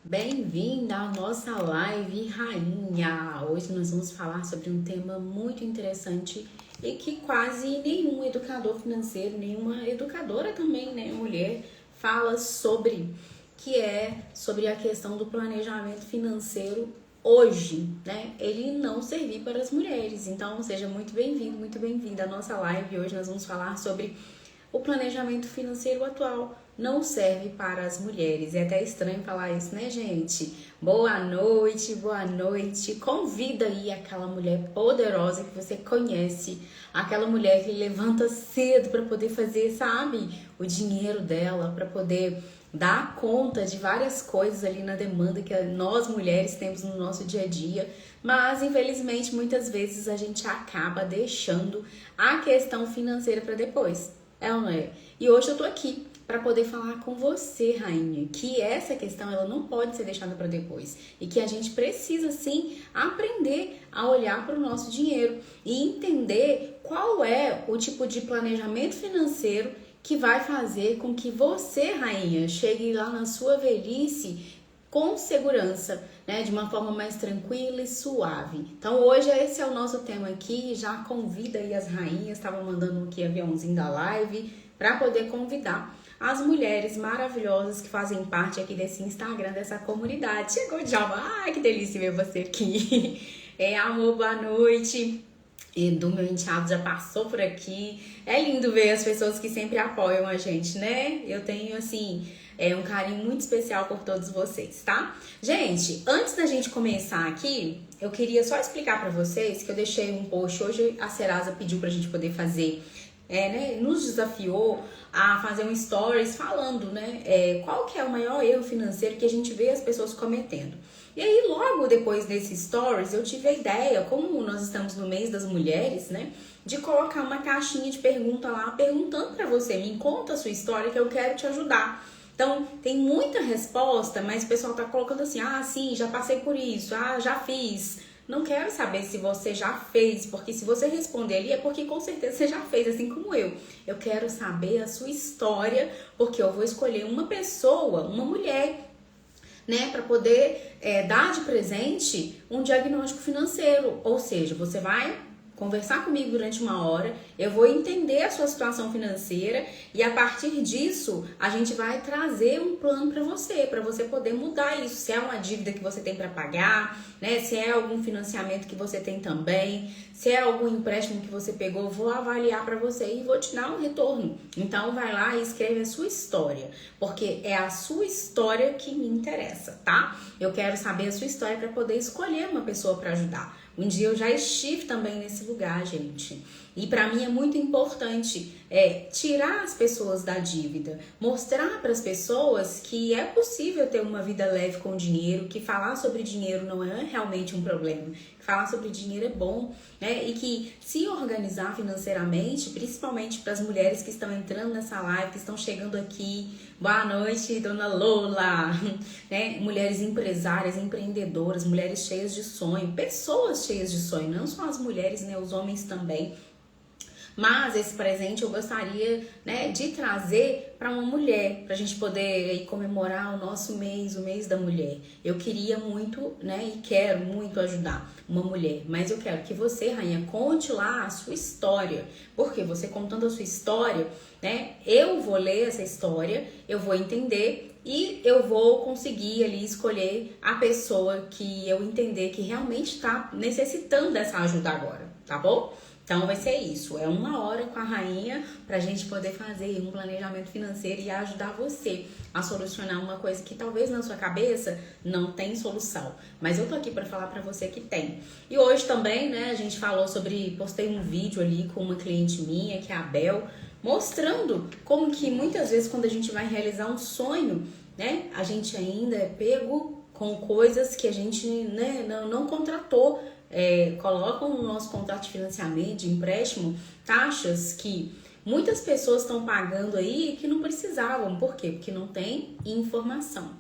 Bem-vinda à nossa live rainha! Hoje nós vamos falar sobre um tema muito interessante e que quase nenhum educador financeiro, nenhuma educadora também, né, mulher, fala sobre, que é sobre a questão do planejamento financeiro hoje, né? Ele não servir para as mulheres. Então, seja muito bem-vindo, muito bem-vinda à nossa live. Hoje nós vamos falar sobre o planejamento financeiro atual não serve para as mulheres. É até estranho falar isso, né, gente? Boa noite, boa noite. Convida aí aquela mulher poderosa que você conhece, aquela mulher que levanta cedo para poder fazer, sabe, o dinheiro dela, para poder dar conta de várias coisas ali na demanda que nós mulheres temos no nosso dia a dia, mas infelizmente muitas vezes a gente acaba deixando a questão financeira para depois. É ou não é? E hoje eu tô aqui para poder falar com você, rainha, que essa questão ela não pode ser deixada para depois e que a gente precisa sim aprender a olhar para o nosso dinheiro e entender qual é o tipo de planejamento financeiro que vai fazer com que você, rainha, chegue lá na sua velhice com segurança, né, de uma forma mais tranquila e suave. Então hoje esse é o nosso tema aqui, já convida aí as rainhas, estava mandando aqui aviãozinho da live, para poder convidar as mulheres maravilhosas que fazem parte aqui desse Instagram, dessa comunidade. Chegou já, ai que delícia ver você aqui. Amor, boa noite. Edu, meu enteado, já passou por aqui. É lindo ver as pessoas que sempre apoiam a gente, né? Eu tenho, assim, um carinho muito especial por todos vocês, tá? Gente, antes da gente começar aqui, eu queria só explicar pra vocês que eu deixei um post. Hoje a Serasa pediu pra gente poder fazer, nos desafiou a fazer um stories falando, né, qual que é o maior erro financeiro que a gente vê as pessoas cometendo. E aí, logo depois desse stories, eu tive a ideia, como nós estamos no mês das mulheres, né, de colocar uma caixinha de pergunta lá, perguntando pra você, me conta a sua história que eu quero te ajudar. Então, tem muita resposta, mas o pessoal tá colocando assim, sim, já passei por isso, já fiz. Não quero saber se você já fez, porque se você responder ali é porque com certeza você já fez, assim como eu. Eu quero saber a sua história, porque eu vou escolher uma pessoa, uma mulher, né, para poder dar de presente um diagnóstico financeiro. Ou seja, você vai conversar comigo durante uma hora, eu vou entender a sua situação financeira e a partir disso a gente vai trazer um plano para você poder mudar isso. Se é uma dívida que você tem para pagar, né? Se é algum financiamento que você tem também, se é algum empréstimo que você pegou, eu vou avaliar para você e vou te dar um retorno. Então vai lá e escreve a sua história, porque é a sua história que me interessa, tá? Eu quero saber a sua história para poder escolher uma pessoa para ajudar. Um dia eu já estive também nesse lugar, gente. E para mim é muito importante tirar as pessoas da dívida, mostrar para as pessoas que é possível ter uma vida leve com dinheiro, que falar sobre dinheiro não é realmente um problema, que falar sobre dinheiro é bom, né? E que se organizar financeiramente, principalmente para as mulheres que estão entrando nessa live, que estão chegando aqui. Boa noite, dona Lola, né? Mulheres empresárias, empreendedoras, mulheres cheias de sonho, pessoas cheias de sonho, não só as mulheres, né? Os homens também. Mas esse presente eu gostaria, né, de trazer para uma mulher, para a gente poder comemorar o nosso mês, o mês da mulher. Eu queria muito, né, e quero muito ajudar uma mulher, mas eu quero que você, rainha, conte lá a sua história, porque você contando a sua história, né, eu vou ler essa história, eu vou entender e eu vou conseguir ali escolher a pessoa que eu entender que realmente está necessitando dessa ajuda agora, tá bom? Então vai ser isso, é uma hora com a rainha pra gente poder fazer um planejamento financeiro e ajudar você a solucionar uma coisa que talvez na sua cabeça não tem solução, mas eu tô aqui pra falar pra você que tem. E hoje também, né, a gente falou sobre, postei um vídeo ali com uma cliente minha, que é a Bel, mostrando como que muitas vezes quando a gente vai realizar um sonho, né, a gente ainda é pego com coisas que a gente, né, não contratou. Colocam no nosso contrato de financiamento, de empréstimo, taxas que muitas pessoas estão pagando aí que não precisavam. Por quê? Porque não tem informação.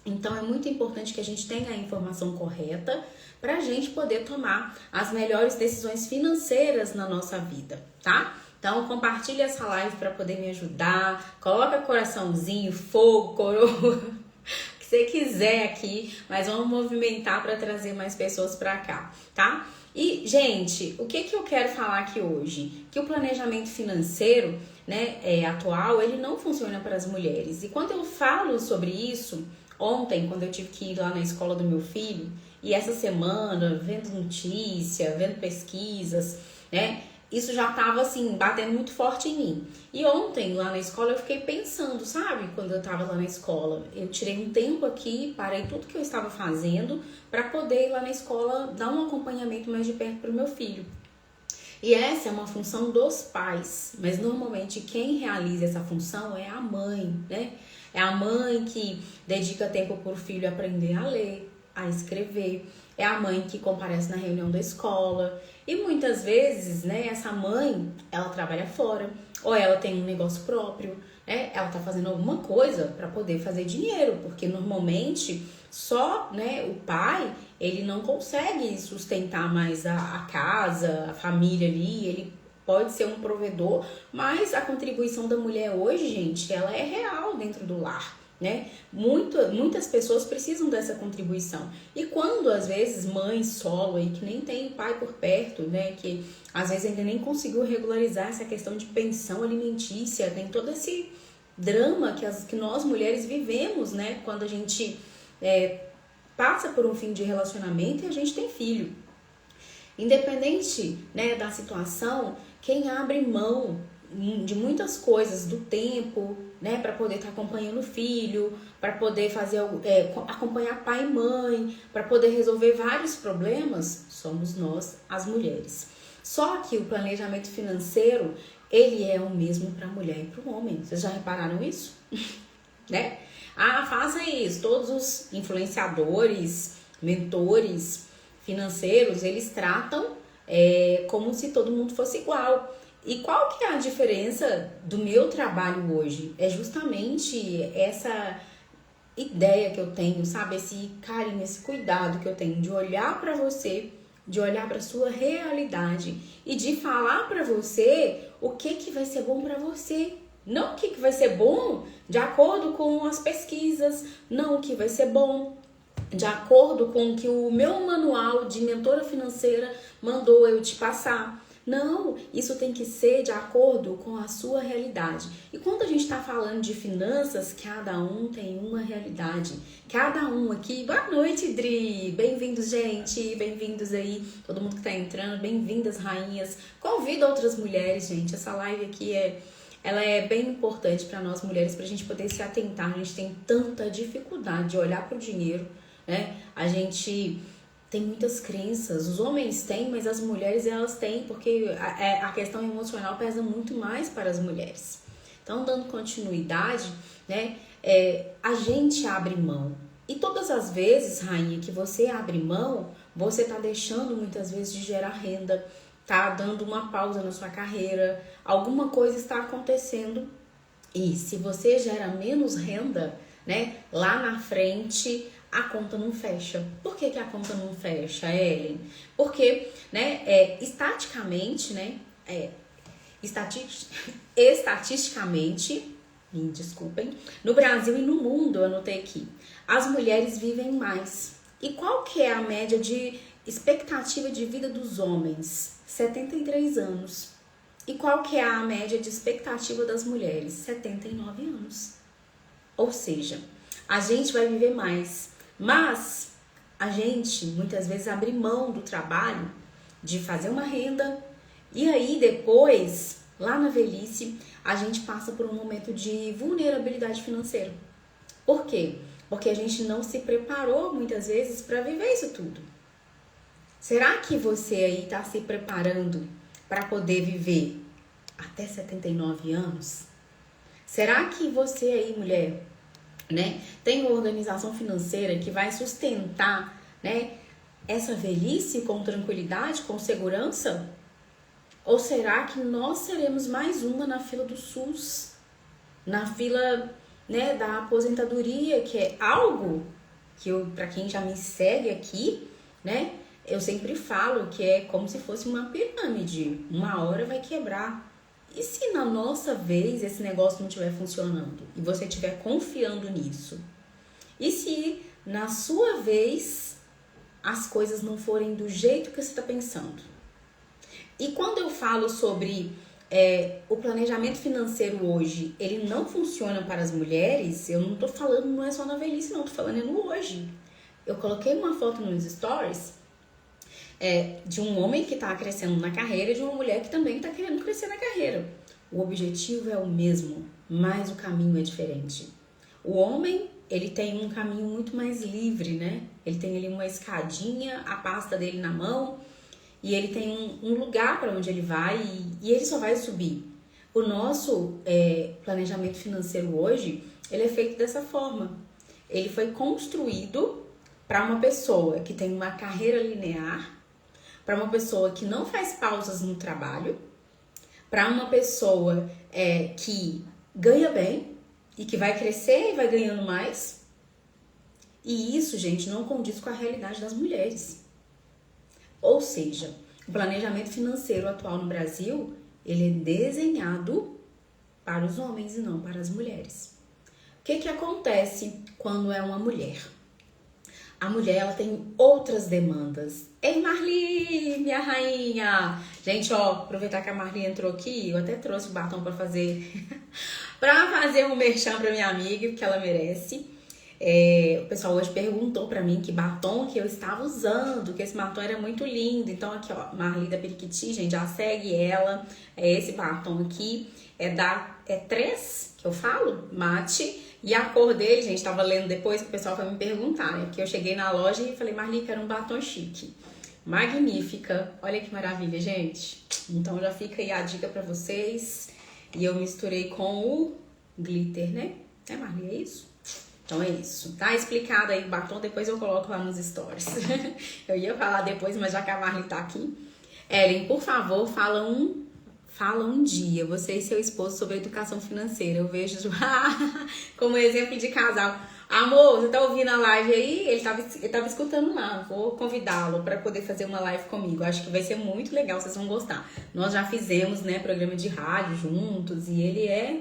Então é muito importante que a gente tenha a informação correta para a gente poder tomar as melhores decisões financeiras na nossa vida, tá? Então compartilha essa live para poder me ajudar, coloca coraçãozinho, fogo, coroa, que você quiser aqui, mas vamos movimentar para trazer mais pessoas para cá, tá? E, gente, o que eu quero falar aqui hoje? Que o planejamento financeiro, né, atual, ele não funciona para as mulheres. E quando eu falo sobre isso, ontem, quando eu tive que ir lá na escola do meu filho, e essa semana, vendo notícia, vendo pesquisas, né, isso já tava assim, batendo muito forte em mim. E ontem, lá na escola, eu fiquei pensando, sabe? Quando eu tava lá na escola, eu tirei um tempo aqui, parei tudo que eu estava fazendo para poder ir lá na escola dar um acompanhamento mais de perto pro meu filho. E essa é uma função dos pais, mas normalmente quem realiza essa função é a mãe, né? É a mãe que dedica tempo pro filho aprender a ler, a escrever. É a mãe que comparece na reunião da escola. E muitas vezes, né, essa mãe, ela trabalha fora, ou ela tem um negócio próprio, né? Ela tá fazendo alguma coisa para poder fazer dinheiro, porque normalmente só, né, o pai, ele não consegue sustentar mais a casa, a família ali, ele pode ser um provedor, mas a contribuição da mulher hoje, gente, ela é real dentro do lar, né? Muitas pessoas precisam dessa contribuição. E quando, às vezes, mães solo aí, que nem tem pai por perto, né? Que às vezes ainda nem conseguiu regularizar essa questão de pensão alimentícia, tem todo esse drama que nós mulheres vivemos, né? Quando a gente passa por um fim de relacionamento e a gente tem filho. Independente, né, da situação, quem abre mão de muitas coisas, do tempo, né, para poder estar acompanhando o filho, para poder fazer acompanhar pai e mãe, para poder resolver vários problemas, somos nós, as mulheres. Só que o planejamento financeiro, ele é o mesmo para a mulher e para o homem. Vocês já repararam isso? Né? Ah, faça isso. Todos os influenciadores, mentores financeiros, eles tratam como se todo mundo fosse igual. E qual que é a diferença do meu trabalho hoje? É justamente essa ideia que eu tenho, sabe? Esse carinho, esse cuidado que eu tenho de olhar para você, de olhar para sua realidade e de falar para você o que vai ser bom para você. Não o que vai ser bom de acordo com as pesquisas, não o que vai ser bom de acordo com o que o meu manual de mentora financeira mandou eu te passar. Não, isso tem que ser de acordo com a sua realidade. E quando a gente está falando de finanças, cada um tem uma realidade. Cada um aqui... Boa noite, Dri! Bem-vindos, gente! Bem-vindos aí, todo mundo que está entrando. Bem-vindas, rainhas. Convido outras mulheres, gente. Essa live aqui ela é bem importante para nós mulheres, para a gente poder se atentar. A gente tem tanta dificuldade de olhar para o dinheiro, né? A gente tem muitas crenças, os homens têm, mas as mulheres elas têm, porque a questão emocional pesa muito mais para as mulheres. Então, dando continuidade, né, a gente abre mão. E todas as vezes, rainha, que você abre mão, você tá deixando muitas vezes de gerar renda, tá dando uma pausa na sua carreira, alguma coisa está acontecendo. E se você gera menos renda, né, lá na frente a conta não fecha. Por que a conta não fecha, Ellen? Porque, né, estatisticamente, me desculpem, no Brasil e no mundo, eu anotei aqui, as mulheres vivem mais. E qual que é a média de expectativa de vida dos homens? 73 anos. E qual que é a média de expectativa das mulheres? 79 anos. Ou seja, a gente vai viver mais. Mas a gente muitas vezes abre mão do trabalho de fazer uma renda e aí depois, lá na velhice, a gente passa por um momento de vulnerabilidade financeira. Por quê? Porque a gente não se preparou muitas vezes para viver isso tudo. Será que você aí está se preparando para poder viver até 79 anos? Será que você aí, mulher, né, tem uma organização financeira que vai sustentar, né, essa velhice com tranquilidade, com segurança? Ou será que nós seremos mais uma na fila do SUS, na fila, né, da aposentadoria, que é algo que para quem já me segue aqui, né, eu sempre falo que é como se fosse uma pirâmide, uma hora vai quebrar. E se na nossa vez esse negócio não estiver funcionando e você estiver confiando nisso? E se, na sua vez, as coisas não forem do jeito que você está pensando? E quando eu falo sobre o planejamento financeiro hoje, ele não funciona para as mulheres, eu não tô falando, não é só na velhice, não, tô falando no hoje. Eu coloquei uma foto nos stories de um homem que tá crescendo na carreira e de uma mulher que também tá querendo crescer na carreira. O objetivo é o mesmo, mas o caminho é diferente. O homem, ele tem um caminho muito mais livre, né? Ele tem ali uma escadinha, a pasta dele na mão, e ele tem um lugar para onde ele vai e ele só vai subir. O nosso planejamento financeiro hoje, ele é feito dessa forma. Ele foi construído para uma pessoa que tem uma carreira linear, para uma pessoa que não faz pausas no trabalho, para uma pessoa que ganha bem e que vai crescer e vai ganhando mais. E isso, gente, não condiz com a realidade das mulheres. Ou seja, o planejamento financeiro atual no Brasil, ele é desenhado para os homens e não para as mulheres. O que acontece quando é uma mulher? A mulher, ela tem outras demandas. Ei, Marli, minha rainha! Gente, aproveitar que a Marli entrou aqui, eu até trouxe o batom para fazer um merchan para minha amiga, porque ela merece. O pessoal hoje perguntou pra mim que batom que eu estava usando, que esse batom era muito lindo. Então aqui, Marli da Periquiti, gente, já segue ela. Esse batom aqui é 3, que eu falo, mate. E a cor dele, gente, tava lendo depois que o pessoal foi me perguntar, né? Porque eu cheguei na loja e falei, Marli, quero um batom chique. Magnífica. Olha que maravilha, gente. Então já fica aí a dica pra vocês. E eu misturei com o glitter, né? Marli, é isso? Então é isso, tá explicado aí o batom, depois eu coloco lá nos stories. Eu ia falar depois, mas já que a Marli tá aqui. Ellen, por favor, fala um dia, você e seu esposo, sobre educação financeira. Eu vejo como exemplo de casal. Amor, você tá ouvindo a live aí? Ele tava escutando lá. Vou convidá-lo para poder fazer uma live comigo. Acho que vai ser muito legal, vocês vão gostar. Nós já fizemos, né, programa de rádio juntos e ele é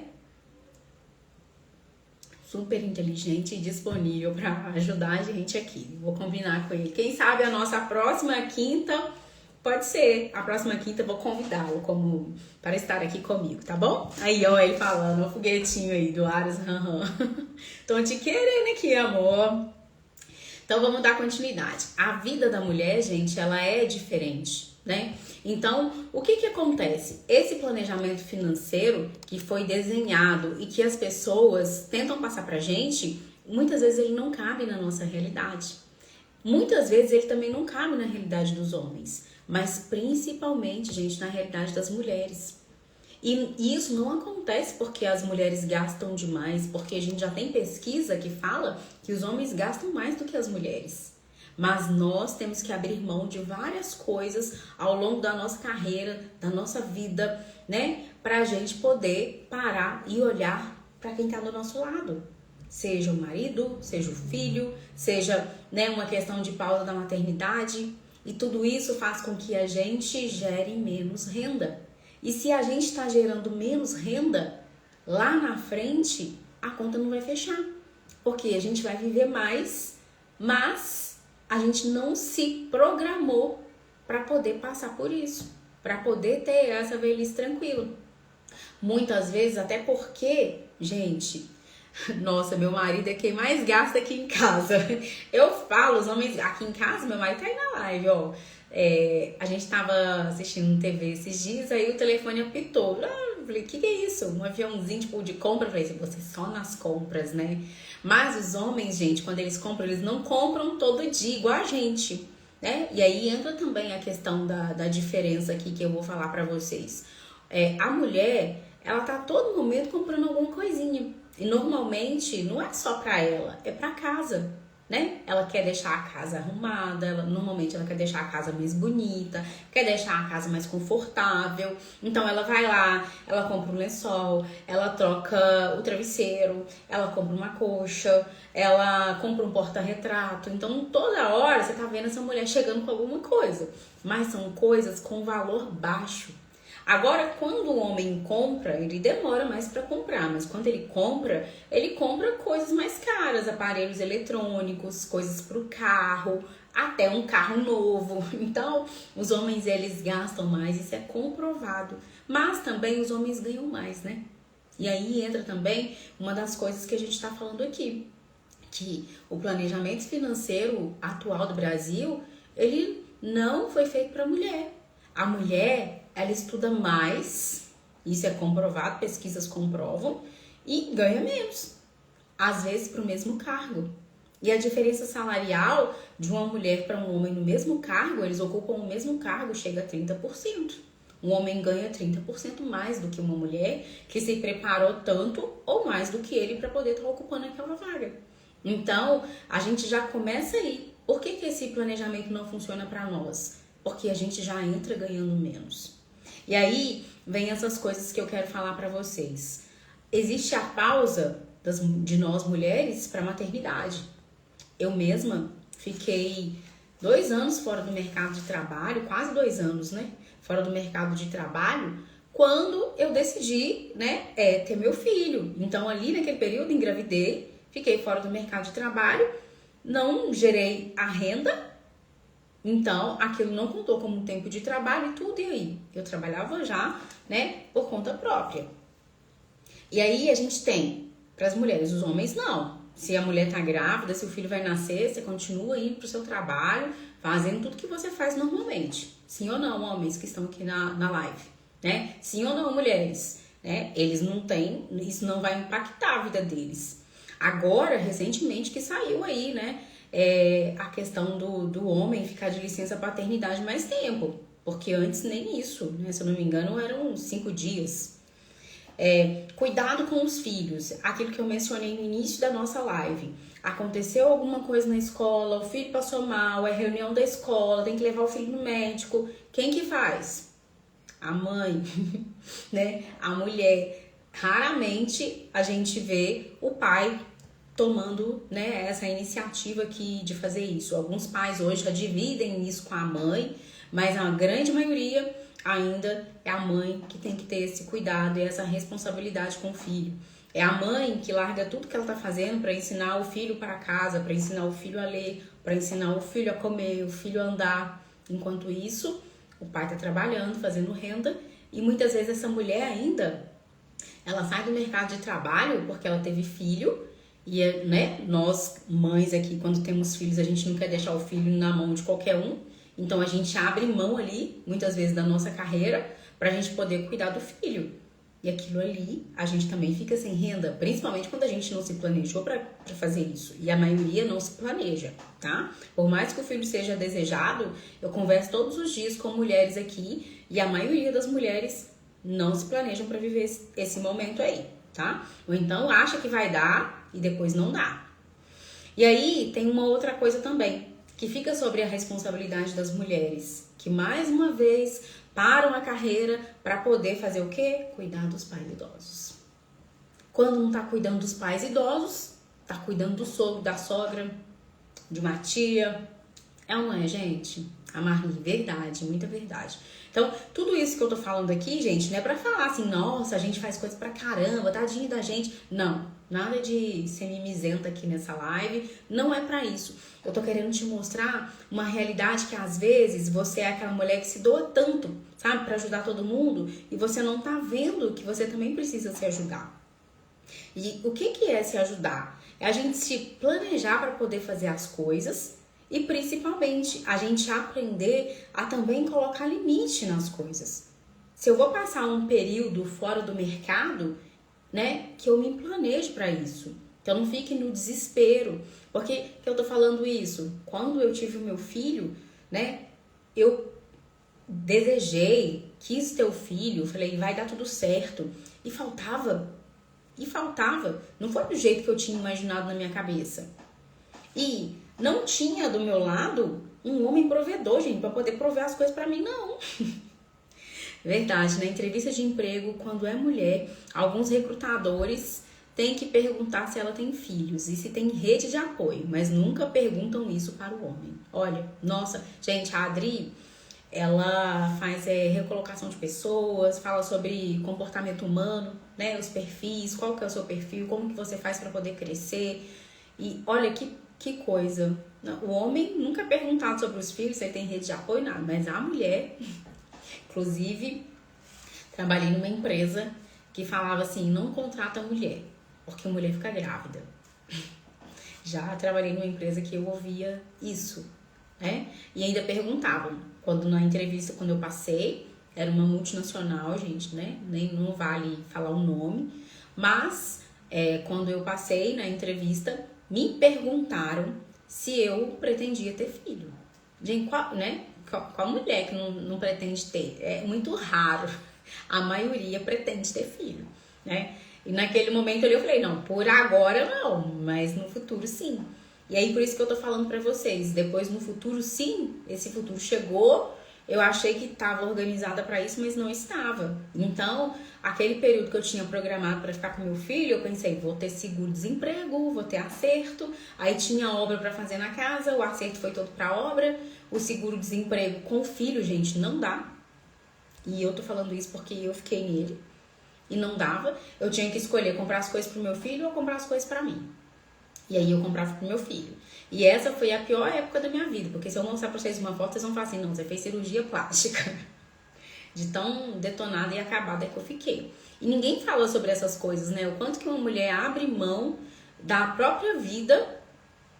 super inteligente e disponível para ajudar a gente aqui. Vou combinar com ele. Quem sabe a nossa próxima quinta, pode ser. A próxima quinta eu vou convidá-lo para estar aqui comigo, tá bom? Aí, ele falando, o foguetinho aí do Aras. Tô te querendo aqui, amor. Então, vamos dar continuidade. A vida da mulher, gente, ela é diferente, né? Então, o que acontece? Esse planejamento financeiro que foi desenhado e que as pessoas tentam passar pra gente, muitas vezes ele não cabe na nossa realidade. Muitas vezes ele também não cabe na realidade dos homens, mas principalmente, gente, na realidade das mulheres. E isso não acontece porque as mulheres gastam demais, porque a gente já tem pesquisa que fala que os homens gastam mais do que as mulheres. Mas nós temos que abrir mão de várias coisas ao longo da nossa carreira, da nossa vida, né? Pra gente poder parar e olhar para quem tá do nosso lado. Seja o marido, seja o filho, seja, né, uma questão de pausa da maternidade. E tudo isso faz com que a gente gere menos renda. E se a gente está gerando menos renda, lá na frente, a conta não vai fechar. Porque a gente vai viver mais, mas a gente não se programou para poder passar por isso, para poder ter essa velhice tranquila. Muitas vezes, até porque, gente, nossa, meu marido é quem mais gasta aqui em casa. Eu falo, os homens aqui em casa, meu marido tá aí na live, a gente tava assistindo TV esses dias, aí o telefone apitou. Eu falei, que é isso? Um aviãozinho tipo de compra? Eu falei, você só nas compras, né? Mas os homens, gente, quando eles compram, eles não compram todo dia, igual a gente, né? E aí entra também a questão da diferença aqui que eu vou falar pra vocês. A mulher, ela tá a todo momento comprando alguma coisinha. E normalmente não é só pra ela, é pra casa, né? Ela quer deixar a casa arrumada, normalmente ela quer deixar a casa mais bonita, quer deixar a casa mais confortável. Então ela vai lá, ela compra um lençol, ela troca o travesseiro, ela compra uma coxa, ela compra um porta-retrato. Então toda hora você tá vendo essa mulher chegando com alguma coisa, mas são coisas com valor baixo. Agora, quando o homem compra, ele demora mais para comprar, mas quando ele compra coisas mais caras, aparelhos eletrônicos, coisas para o carro, até um carro novo. Então, os homens eles gastam mais, isso é comprovado. Mas também os homens ganham mais, né? E aí entra também uma das coisas que a gente está falando aqui, que o planejamento financeiro atual do Brasil, ele não foi feito para a mulher. A mulher, ela estuda mais, isso é comprovado, pesquisas comprovam, e ganha menos, às vezes para o mesmo cargo. E a diferença salarial de uma mulher para um homem no mesmo cargo, eles ocupam o mesmo cargo, chega a 30%. Um homem ganha 30% mais do que uma mulher que se preparou tanto ou mais do que ele para poder estar ocupando aquela vaga. Então, a gente já começa aí. Por que esse planejamento não funciona para nós? Porque a gente já entra ganhando menos. E aí, vem essas coisas que eu quero falar para vocês. Existe a pausa de nós mulheres para maternidade. Eu mesma fiquei 2 anos fora do mercado de trabalho, quase 2 anos, né? Fora do mercado de trabalho, quando eu decidi, né, ter meu filho. Então, ali naquele período, engravidei, fiquei fora do mercado de trabalho, não gerei a renda, então aquilo não contou como tempo de trabalho e tudo, e aí? Eu trabalhava já, né, por conta própria. E aí a gente tem, para as mulheres, os homens não. Se a mulher tá grávida, se o filho vai nascer, você continua indo pro seu trabalho, fazendo tudo que você faz normalmente. Sim ou não, homens que estão aqui na live, né? Sim ou não, mulheres, né? Eles não têm, isso não vai impactar a vida deles. Agora, recentemente que saiu aí, né? A questão do homem ficar de licença paternidade mais tempo. Porque antes nem isso, né? Se eu não me engano, eram 5 dias. Cuidado com os filhos, aquilo que eu mencionei no início da nossa live. Aconteceu alguma coisa na escola, o filho passou mal, é reunião da escola, tem que levar o filho no médico. Quem que faz? A mãe, né? A mulher. Raramente a gente vê o pai tomando, né, essa iniciativa aqui de fazer isso. Alguns pais hoje já dividem isso com a mãe, mas a grande maioria ainda é a mãe que tem que ter esse cuidado e essa responsabilidade com o filho. É a mãe que larga tudo que ela tá fazendo para ensinar o filho para casa, para ensinar o filho a ler, para ensinar o filho a comer, o filho a andar. Enquanto isso, o pai tá trabalhando, fazendo renda, e muitas vezes essa mulher ainda, ela sai do mercado de trabalho porque ela teve filho, e, né, nós mães aqui, quando temos filhos, a gente não quer deixar o filho na mão de qualquer um. Então a gente abre mão ali, muitas vezes, da nossa carreira pra gente poder cuidar do filho. E aquilo ali, a gente também fica sem renda, principalmente quando a gente não se planejou pra fazer isso. E a maioria não se planeja, tá? Por mais que o filho seja desejado, eu converso todos os dias com mulheres aqui e a maioria das mulheres não se planejam pra viver esse momento aí, tá? Ou então acha que vai dar e depois não dá. E aí tem uma outra coisa também, que fica sobre a responsabilidade das mulheres, que mais uma vez param a carreira para poder fazer o quê? Cuidar dos pais idosos. Quando não tá cuidando dos pais idosos, tá cuidando do sogro, da sogra, de uma tia. É ou não é, gente? A Marli, verdade, muita verdade. Então, tudo isso que eu tô falando aqui, gente, não é pra falar assim, nossa, a gente faz coisa pra caramba, tadinho da gente. Não, nada de ser mimizenta aqui nessa live, não é pra isso. Eu tô querendo te mostrar uma realidade que às vezes você é aquela mulher que se doa tanto, sabe, pra ajudar todo mundo, e você não tá vendo que você também precisa se ajudar. E o que é se ajudar? É a gente se planejar para poder fazer as coisas e principalmente a gente aprender a também colocar limite nas coisas. Se eu vou passar um período fora do mercado, né, que eu me planeje para isso. Que eu não fique no desespero. Por que eu tô falando isso? Quando eu tive o meu filho, né, eu desejei, quis ter o filho, falei, vai dar tudo certo. E faltava. Não foi do jeito que eu tinha imaginado na minha cabeça. E não tinha do meu lado um homem provedor, gente, para poder prover as coisas para mim, não. Verdade, na entrevista de emprego, quando é mulher, alguns recrutadores têm que perguntar se ela tem filhos e se tem rede de apoio, mas nunca perguntam isso para o homem. Olha, nossa, gente, a Adri, Ela faz recolocação de pessoas, fala sobre comportamento humano, né? Os perfis, qual que é o seu perfil, como que você faz para poder crescer. E olha que coisa. O homem nunca é perguntado sobre os filhos, se ele tem rede de apoio, nada. Mas a mulher, inclusive, trabalhei numa empresa que falava assim, não contrata mulher, porque a mulher fica grávida. Já trabalhei numa empresa que eu ouvia isso, né? E ainda perguntavam, quando na entrevista, quando eu passei, era uma multinacional, gente, né? Nem não vale falar o nome, mas quando eu passei na entrevista, me perguntaram se eu pretendia ter filho. Gente, qual mulher que não pretende ter? É muito raro. A maioria pretende ter filho, né? E naquele momento eu falei, não, por agora não, mas no futuro sim. E aí por isso que eu tô falando pra vocês, depois no futuro sim, esse futuro chegou, eu achei que estava organizada pra isso, mas não estava. Então, aquele período que eu tinha programado pra ficar com meu filho, eu pensei, vou ter seguro-desemprego, vou ter acerto, aí tinha obra pra fazer na casa, o acerto foi todo pra obra, o seguro-desemprego com o filho, gente, não dá. E eu tô falando isso porque eu fiquei nele. E não dava. Eu tinha que escolher comprar as coisas pro meu filho ou comprar as coisas pra mim. E aí eu comprava pro meu filho. E essa foi a pior época da minha vida. Porque se eu mostrar pra vocês uma foto, vocês vão falar assim, não, você fez cirurgia plástica. De tão detonada e acabada que eu fiquei. E ninguém fala sobre essas coisas, né? O quanto que uma mulher abre mão da própria vida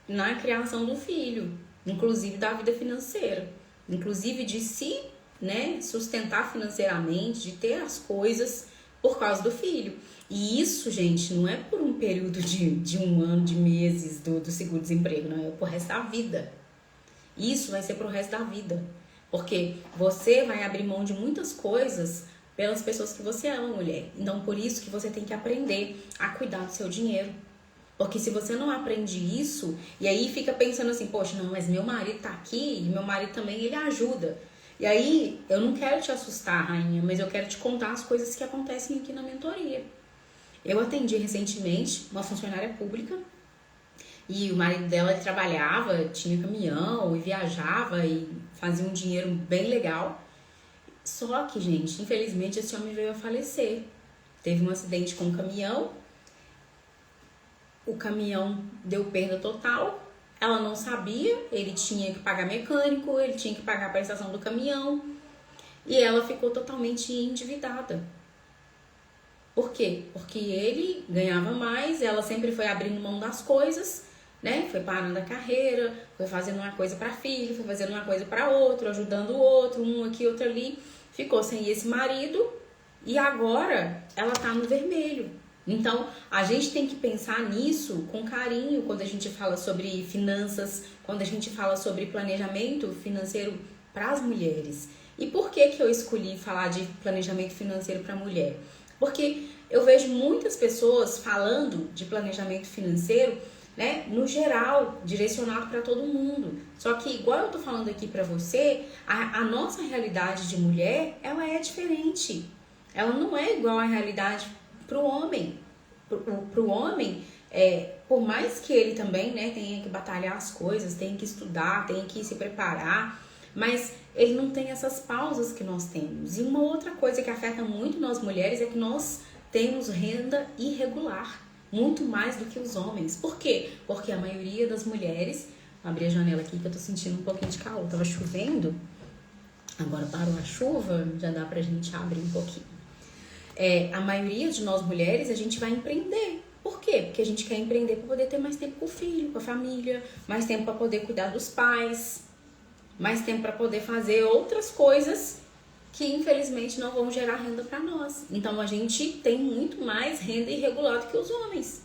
na criação do filho. Inclusive da vida financeira. Inclusive de se, né, sustentar financeiramente, de ter as coisas por causa do filho. E isso, gente, não é por um período de um ano, de meses do seguro-desemprego, não, é pro resto da vida. Isso vai ser pro resto da vida. Porque você vai abrir mão de muitas coisas pelas pessoas que você ama, mulher. Então, por isso que você tem que aprender a cuidar do seu dinheiro. Porque se você não aprende isso, e aí fica pensando assim, poxa, não, mas meu marido tá aqui, e meu marido também, ele ajuda. E aí, eu não quero te assustar, rainha, mas eu quero te contar as coisas que acontecem aqui na mentoria. Eu atendi recentemente uma funcionária pública e o marido dela trabalhava, tinha caminhão e viajava e fazia um dinheiro bem legal. Só que, gente, infelizmente esse homem veio a falecer. Teve um acidente com um caminhão, o caminhão deu perda total. Ela não sabia, ele tinha que pagar mecânico, ele tinha que pagar a prestação do caminhão. E ela ficou totalmente endividada. Por quê? Porque ele ganhava mais, ela sempre foi abrindo mão das coisas, né? Foi parando a carreira, foi fazendo uma coisa para filho, foi fazendo uma coisa para outro, ajudando o outro, um aqui, outro ali. Ficou sem esse marido e agora ela tá no vermelho. Então, a gente tem que pensar nisso com carinho quando a gente fala sobre finanças, quando a gente fala sobre planejamento financeiro para as mulheres. E por que eu escolhi falar de planejamento financeiro para mulher? Porque eu vejo muitas pessoas falando de planejamento financeiro, né, no geral, direcionado para todo mundo. Só que, igual eu tô falando aqui para você, a nossa realidade de mulher, ela é diferente. Ela não é igual à realidade pro homem. Pro homem, por mais que ele também, né, tenha que batalhar as coisas, tenha que estudar, tenha que se preparar, mas ele não tem essas pausas que nós temos. E uma outra coisa que afeta muito nós mulheres é que nós temos renda irregular, muito mais do que os homens. Por quê? Porque a maioria das mulheres... Vou abrir a janela aqui que eu tô sentindo um pouquinho de calor. Tava chovendo, agora parou a chuva, já dá pra gente abrir um pouquinho. A maioria de nós mulheres, a gente vai empreender. Por quê? Porque a gente quer empreender para poder ter mais tempo com o filho, com a família, mais tempo para poder cuidar dos pais, mais tempo para poder fazer outras coisas que infelizmente não vão gerar renda para nós. Então a gente tem muito mais renda irregular do que os homens.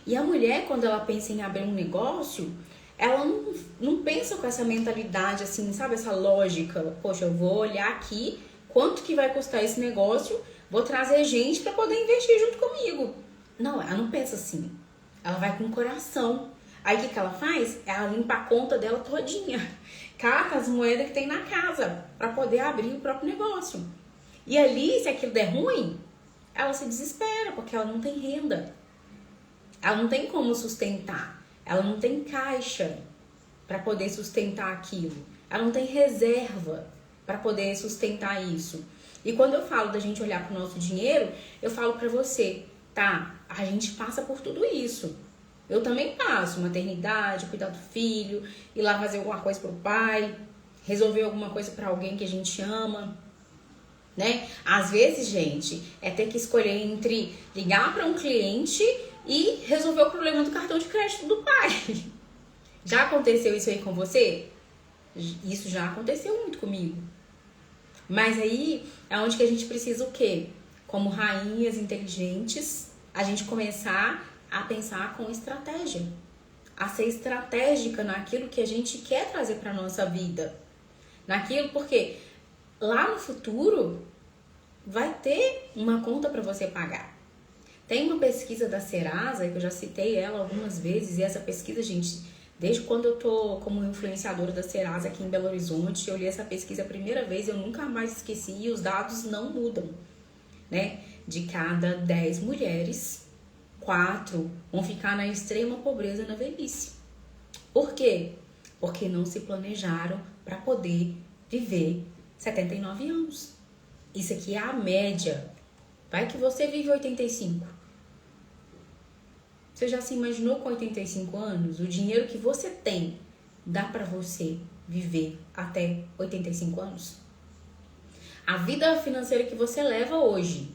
E a mulher, quando ela pensa em abrir um negócio, ela não pensa com essa mentalidade assim, sabe, essa lógica. Poxa, eu vou olhar aqui quanto que vai custar esse negócio, vou trazer gente para poder investir junto comigo. Não, ela não pensa assim. Ela vai com o coração. Aí o que ela faz? Ela limpa a conta dela todinha. Cata as moedas que tem na casa para poder abrir o próprio negócio. E ali, se aquilo der ruim, ela se desespera, porque ela não tem renda. Ela não tem como sustentar. Ela não tem caixa. para poder sustentar aquilo. Ela não tem reserva para poder sustentar isso. E quando eu falo da gente olhar para o nosso dinheiro, eu falo para você, tá? A gente passa por tudo isso. Eu também passo maternidade, cuidar do filho, ir lá fazer alguma coisa pro pai, resolver alguma coisa para alguém que a gente ama, né? Às vezes, gente, é ter que escolher entre ligar para um cliente e resolver o problema do cartão de crédito do pai. Já aconteceu isso aí com você? Isso já aconteceu muito comigo. Mas aí é onde que a gente precisa o quê? Como rainhas inteligentes, a gente começar a pensar com estratégia. A ser estratégica naquilo que a gente quer trazer para nossa vida. Naquilo, porque lá no futuro vai ter uma conta para você pagar. Tem uma pesquisa da Serasa, que eu já citei ela algumas vezes, e essa pesquisa, gente, desde quando eu tô como influenciadora da Serasa aqui em Belo Horizonte, eu li essa pesquisa a primeira vez, eu nunca mais esqueci e os dados não mudam, né? De cada 10 mulheres, 4 vão ficar na extrema pobreza na velhice. Por quê? Porque não se planejaram para poder viver 79 anos. Isso aqui é a média. Vai que você vive 85. Você já se imaginou com 85 anos? O dinheiro que você tem dá para você viver até 85 anos? A vida financeira que você leva hoje,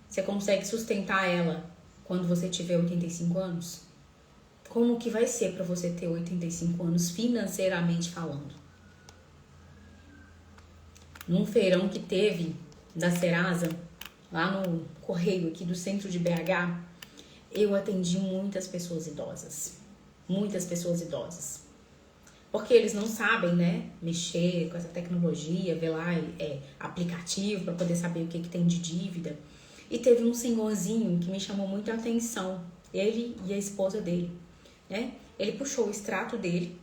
você consegue sustentar ela quando você tiver 85 anos? Como que vai ser para você ter 85 anos financeiramente falando? Num feirão que teve da Serasa, lá no Correio aqui do centro de BH, eu atendi muitas pessoas idosas. Muitas pessoas idosas. Porque eles não sabem, né, mexer com essa tecnologia, ver lá aplicativo para poder saber o que tem de dívida. E teve um senhorzinho que me chamou muita atenção, ele e a esposa dele, né? Ele puxou o extrato dele,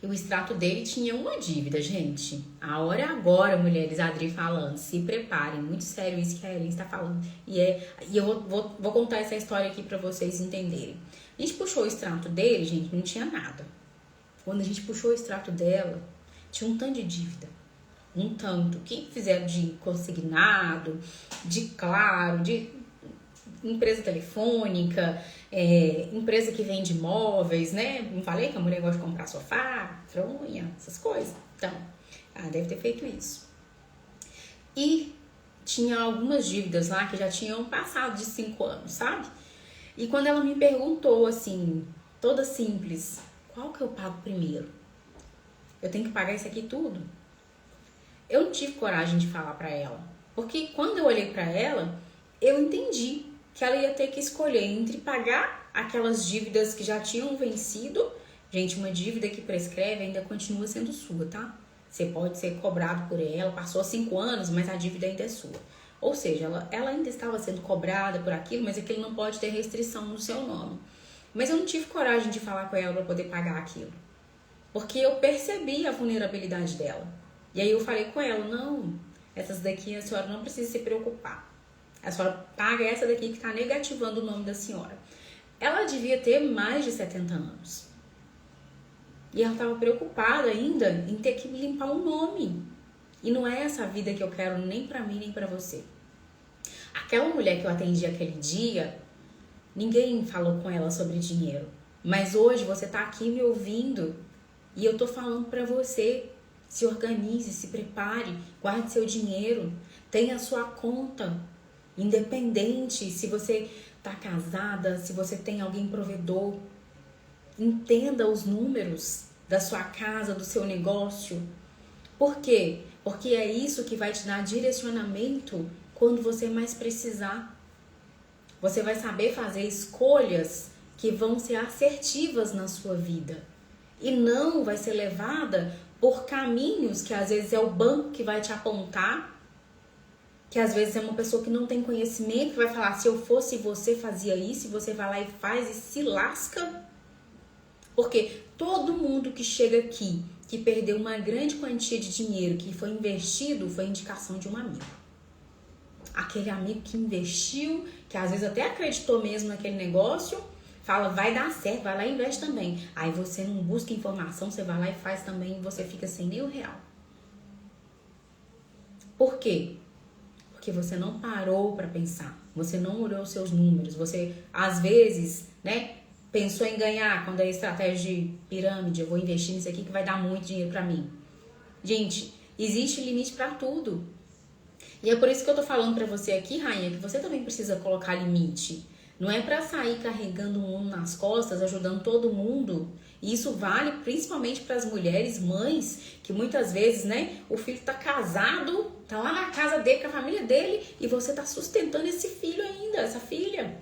e o extrato dele tinha uma dívida, gente. A hora é agora, mulheres, a Adri falando, se preparem, muito sério isso que a Ellen está falando. E eu vou contar essa história aqui para vocês entenderem. A gente puxou o extrato dele, gente, não tinha nada. Quando a gente puxou o extrato dela, tinha um tanto de dívida. Um tanto. Que fizeram de consignado, de Claro, de empresa telefônica, empresa que vende imóveis, né? Não falei que a mulher gosta de comprar sofá, fronha, essas coisas. Então, ela deve ter feito isso. E tinha algumas dívidas lá que já tinham passado de 5 anos, sabe? E quando ela me perguntou, assim, toda simples, qual que eu pago primeiro? Eu tenho que pagar isso aqui tudo? Eu não tive coragem de falar pra ela. Porque quando eu olhei pra ela, eu entendi que ela ia ter que escolher entre pagar aquelas dívidas que já tinham vencido. Gente, uma dívida que prescreve ainda continua sendo sua, tá? Você pode ser cobrado por ela, passou 5 anos, mas a dívida ainda é sua. Ou seja, ela ainda estava sendo cobrada por aquilo, mas aquilo não pode ter restrição no seu nome. Mas eu não tive coragem de falar com ela para poder pagar aquilo. Porque eu percebi a vulnerabilidade dela. E aí eu falei com ela, não, essas daqui a senhora não precisa se preocupar. A senhora paga essa daqui que está negativando o nome da senhora. Ela devia ter mais de 70 anos. E ela estava preocupada ainda em ter que limpar o nome. E não é essa vida que eu quero nem para mim, nem para você. Aquela mulher que eu atendi aquele dia, ninguém falou com ela sobre dinheiro. Mas hoje você tá aqui me ouvindo e eu tô falando para você. Se organize, se prepare, guarde seu dinheiro, tenha sua conta. Independente se você tá casada, se você tem alguém provedor. Entenda os números da sua casa, do seu negócio. Por quê? Porque é isso que vai te dar direcionamento quando você mais precisar. Você vai saber fazer escolhas que vão ser assertivas na sua vida. E não vai ser levada por caminhos que às vezes é o banco que vai te apontar, que às vezes é uma pessoa que não tem conhecimento, que vai falar, se eu fosse você fazia isso, e você vai lá e faz e se lasca. Porque todo mundo que chega aqui, que perdeu uma grande quantia de dinheiro que foi investido, foi indicação de um amigo. Aquele amigo que investiu, que às vezes até acreditou mesmo naquele negócio, fala, vai dar certo, vai lá e investe também. Aí você não busca informação, você vai lá e faz também e você fica sem nem R$1. Por quê? Porque você não parou para pensar, você não olhou os seus números, você às vezes, né, pensou em ganhar quando é estratégia de pirâmide, eu vou investir nisso aqui que vai dar muito dinheiro para mim. Gente, existe limite para tudo. E é por isso que eu tô falando para você aqui, rainha, que você também precisa colocar limite. Não é para sair carregando um mundo nas costas, ajudando todo mundo. E isso vale principalmente para as mulheres, mães, que muitas vezes, né, o filho tá casado, tá lá na casa dele, com a família dele, e você tá sustentando esse filho ainda, essa filha.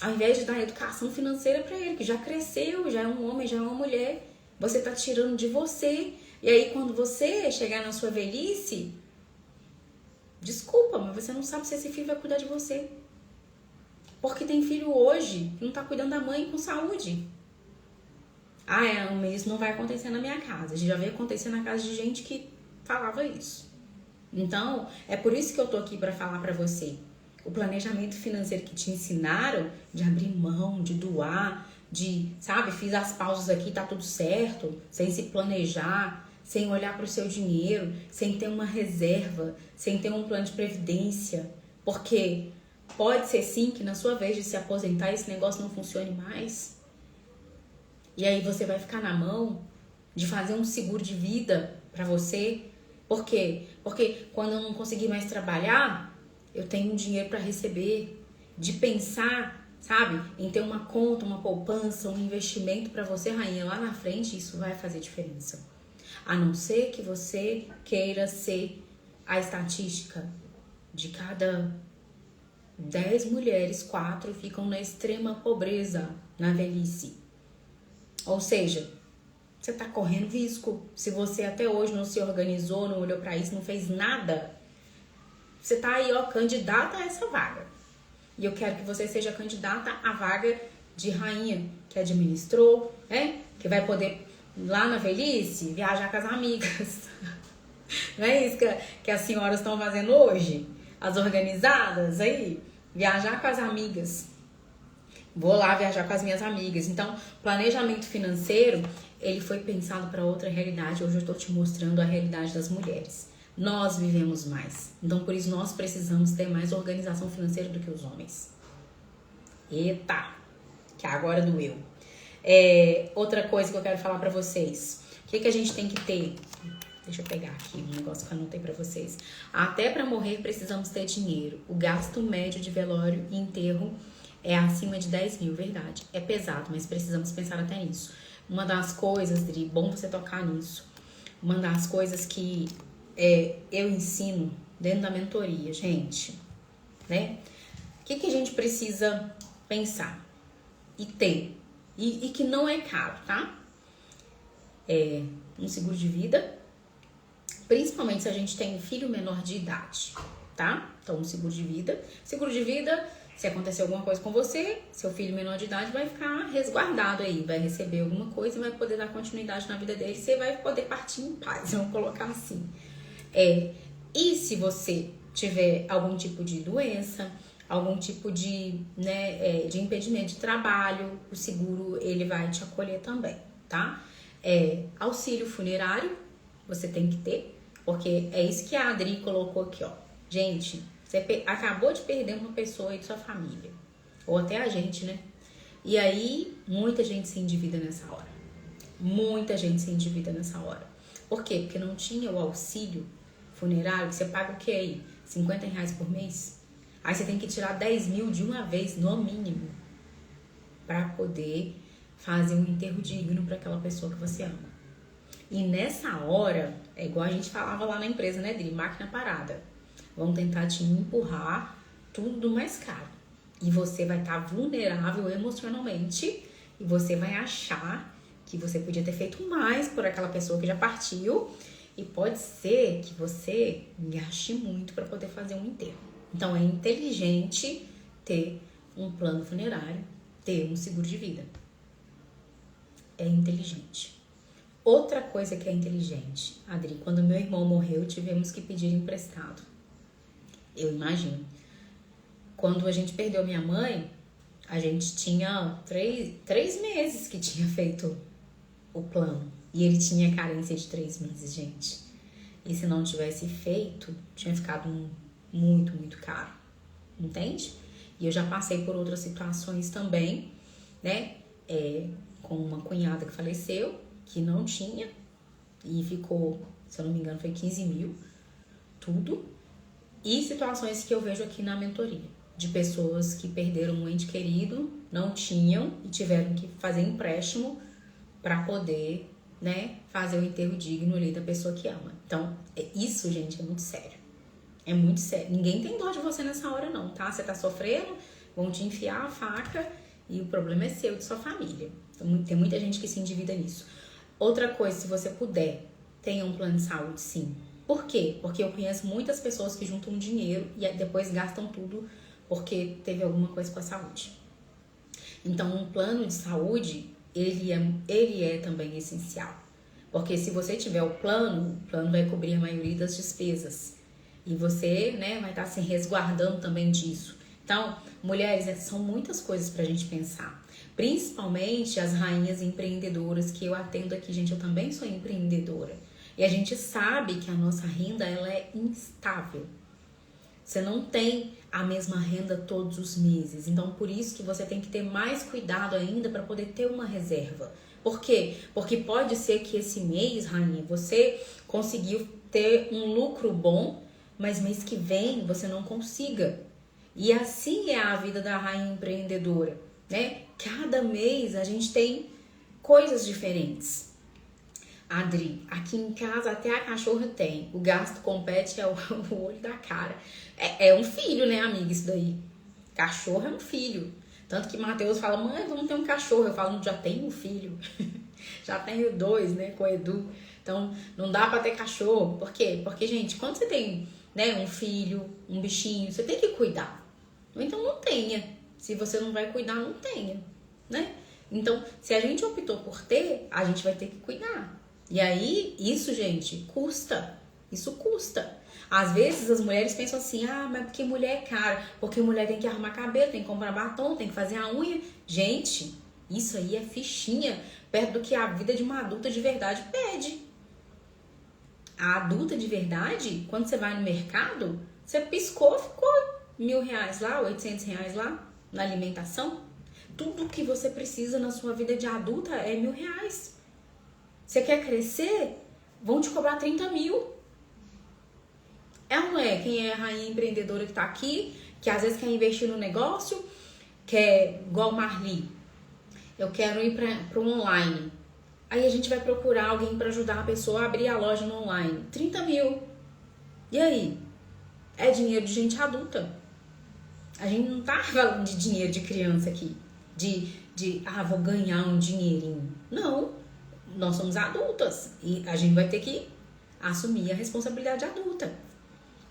Ao invés de dar educação financeira para ele, que já cresceu, já é um homem, já é uma mulher, você tá tirando de você. E aí quando você chegar na sua velhice, desculpa, mas você não sabe se esse filho vai cuidar de você. Porque tem filho hoje que não tá cuidando da mãe com saúde. Mas isso não vai acontecer na minha casa. Já veio acontecer na casa de gente que falava isso. Então, é por isso que eu tô aqui para falar para você. O planejamento financeiro que te ensinaram de abrir mão, de doar, de, sabe, fiz as pausas aqui, tá tudo certo, sem se planejar, sem olhar para o seu dinheiro, sem ter uma reserva, sem ter um plano de previdência. Porque pode ser sim que na sua vez de se aposentar esse negócio não funcione mais. E aí você vai ficar na mão de fazer um seguro de vida para você. Por quê? Porque quando eu não conseguir mais trabalhar, eu tenho um dinheiro para receber. De pensar, sabe, em ter uma conta, uma poupança, um investimento para você, rainha, lá na frente, isso vai fazer diferença. A não ser que você queira ser a estatística de cada 10 mulheres, 4 ficam na extrema pobreza na velhice. Ou seja, você tá correndo risco. Se você até hoje não se organizou, não olhou para isso, não fez nada, você tá aí, ó, candidata a essa vaga. E eu quero que você seja candidata à vaga de rainha, que administrou, né? Que vai poder, lá na velhice, viajar com as amigas. Não é isso que as senhoras estão fazendo hoje? As organizadas aí, viajar com as amigas. Vou lá viajar com as minhas amigas. Então, planejamento financeiro, ele foi pensado para outra realidade. Hoje eu estou te mostrando a realidade das mulheres. Nós vivemos mais. Então, por isso, nós precisamos ter mais organização financeira do que os homens. Eita, que agora doeu. Outra coisa que eu quero falar para vocês. O que a gente tem que ter? Deixa eu pegar aqui um negócio que eu anotei pra vocês. Até pra morrer precisamos ter dinheiro. O gasto médio de velório e enterro é acima de 10 mil, verdade. É pesado, mas precisamos pensar até nisso. Uma das coisas, Dri, bom você tocar nisso. Uma das coisas que eu ensino dentro da mentoria, gente, né? O que a gente precisa pensar e ter? E que não é caro, tá? Um seguro de vida. Principalmente se a gente tem um filho menor de idade, tá? Então, um seguro de vida. Seguro de vida, se acontecer alguma coisa com você, seu filho menor de idade vai ficar resguardado aí, vai receber alguma coisa e vai poder dar continuidade na vida dele, você vai poder partir em paz, vamos colocar assim. E se você tiver algum tipo de doença, algum tipo de, de impedimento de trabalho, o seguro, ele vai te acolher também, tá? Auxílio funerário, você tem que ter, porque é isso que a Adri colocou aqui, ó. Gente, você acabou de perder uma pessoa aí de sua família, ou até a gente, né? E aí, muita gente se endivida nessa hora. Muita gente se endivida nessa hora. Por quê? Porque não tinha o auxílio funerário, que você paga o quê aí? R$50 por mês? Aí você tem que tirar 10 mil de uma vez, no mínimo, para poder fazer um enterro digno para aquela pessoa que você ama. E nessa hora, é igual a gente falava lá na empresa, né, Dri? Máquina parada. Vão tentar te empurrar tudo mais caro. E você vai estar vulnerável emocionalmente e você vai achar que você podia ter feito mais por aquela pessoa que já partiu e pode ser que você gaste muito para poder fazer um enterro. Então é inteligente ter um plano funerário, ter um seguro de vida. É inteligente. Outra coisa que é inteligente, Adri, quando meu irmão morreu, tivemos que pedir emprestado. Eu imagino. Quando a gente perdeu minha mãe, A gente tinha 3 meses que tinha feito o plano. E ele tinha carência de 3 meses, gente. E se não tivesse feito, tinha ficado muito, muito caro. Entende? E eu já passei por outras situações também, né? Com uma cunhada que faleceu, que não tinha. E ficou, se eu não me engano, foi 15 mil. Tudo. E situações que eu vejo aqui na mentoria. De pessoas que perderam um ente querido, não tinham e tiveram que fazer empréstimo para poder, né, fazer o enterro digno ali da pessoa que ama. Então, isso, gente, é muito sério. É muito sério. Ninguém tem dó de você nessa hora, não, tá? Você tá sofrendo, vão te enfiar a faca e o problema é seu, de sua família. Então, tem muita gente que se endivida nisso. Outra coisa, se você puder, tenha um plano de saúde, sim. Por quê? Porque eu conheço muitas pessoas que juntam dinheiro e depois gastam tudo porque teve alguma coisa com a saúde. Então, um plano de saúde, ele é também essencial. Porque se você tiver o plano vai cobrir a maioria das despesas. E você, né, vai estar se resguardando também disso. Então, mulheres, são muitas coisas pra gente pensar. Principalmente as rainhas empreendedoras que eu atendo aqui, gente, eu também sou empreendedora. E a gente sabe que a nossa renda, ela é instável. Você não tem a mesma renda todos os meses. Então, por isso que você tem que ter mais cuidado ainda para poder ter uma reserva. Por quê? Porque pode ser que esse mês, rainha, você conseguiu ter um lucro bom, mas mês que vem você não consiga. E assim é a vida da rainha empreendedora, né? Cada mês a gente tem coisas diferentes. Adri, aqui em casa até a cachorra tem. O gasto com pet é o olho da cara. É um filho, né, amiga, isso daí. Cachorro é um filho. Tanto que Matheus fala, mãe, vamos ter um cachorro. Eu falo, já tenho um filho. Já tenho 2, né, com o Edu. Então, não dá pra ter cachorro. Por quê? Porque, gente, quando você tem, né, um filho, um bichinho, você tem que cuidar. Então, não tenha. Se você não vai cuidar, não tenha, né? Então, se a gente optou por ter, a gente vai ter que cuidar. E aí, isso, gente, custa. Isso custa. Às vezes as mulheres pensam assim, mas porque mulher é cara, porque mulher tem que arrumar cabelo, tem que comprar batom, tem que fazer a unha. Gente, isso aí é fichinha perto do que a vida de uma adulta de verdade pede. A adulta de verdade, quando você vai no mercado, você piscou, ficou R$1.000 lá, R$800 lá, na alimentação. Tudo que você precisa na sua vida de adulta é R$1.000. Você quer crescer? Vão te cobrar 30 mil. Não é? Quem é a rainha empreendedora que tá aqui, que às vezes quer investir no negócio, quer, igual Marli, eu quero ir para o online. Aí a gente vai procurar alguém para ajudar a pessoa a abrir a loja no online. 30 mil. E aí? É dinheiro de gente adulta. A gente não tá falando de dinheiro de criança aqui. Vou ganhar um dinheirinho. Não. Nós somos adultas e a gente vai ter que assumir a responsabilidade adulta.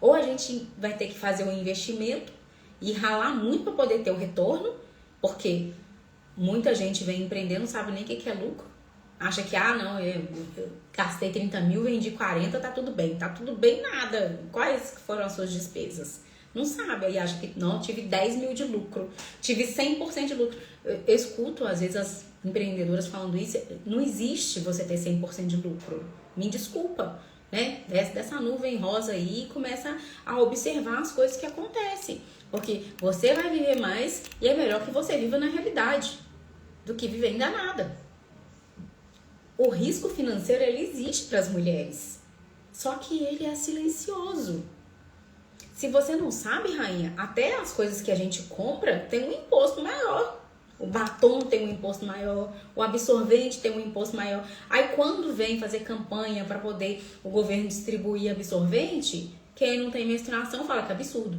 Ou a gente vai ter que fazer um investimento e ralar muito para poder ter o retorno, porque muita gente vem empreender, não sabe nem o que é lucro. Acha que, eu gastei 30 mil, vendi 40, tá tudo bem. Tá tudo bem nada. Quais foram as suas despesas? Não sabe, aí acha que, não, tive 10 mil de lucro, tive 100% de lucro. Eu escuto, às vezes, as empreendedoras falando isso, não existe você ter 100% de lucro. Me desculpa, né? Desce dessa nuvem rosa aí e começa a observar as coisas que acontecem. Porque você vai viver mais e é melhor que você viva na realidade do que viver enganada. O risco financeiro, ele existe para as mulheres, só que ele é silencioso. Se você não sabe, rainha, até as coisas que a gente compra tem um imposto maior. O batom tem um imposto maior, o absorvente tem um imposto maior. Aí quando vem fazer campanha para poder o governo distribuir absorvente, quem não tem menstruação fala que é absurdo.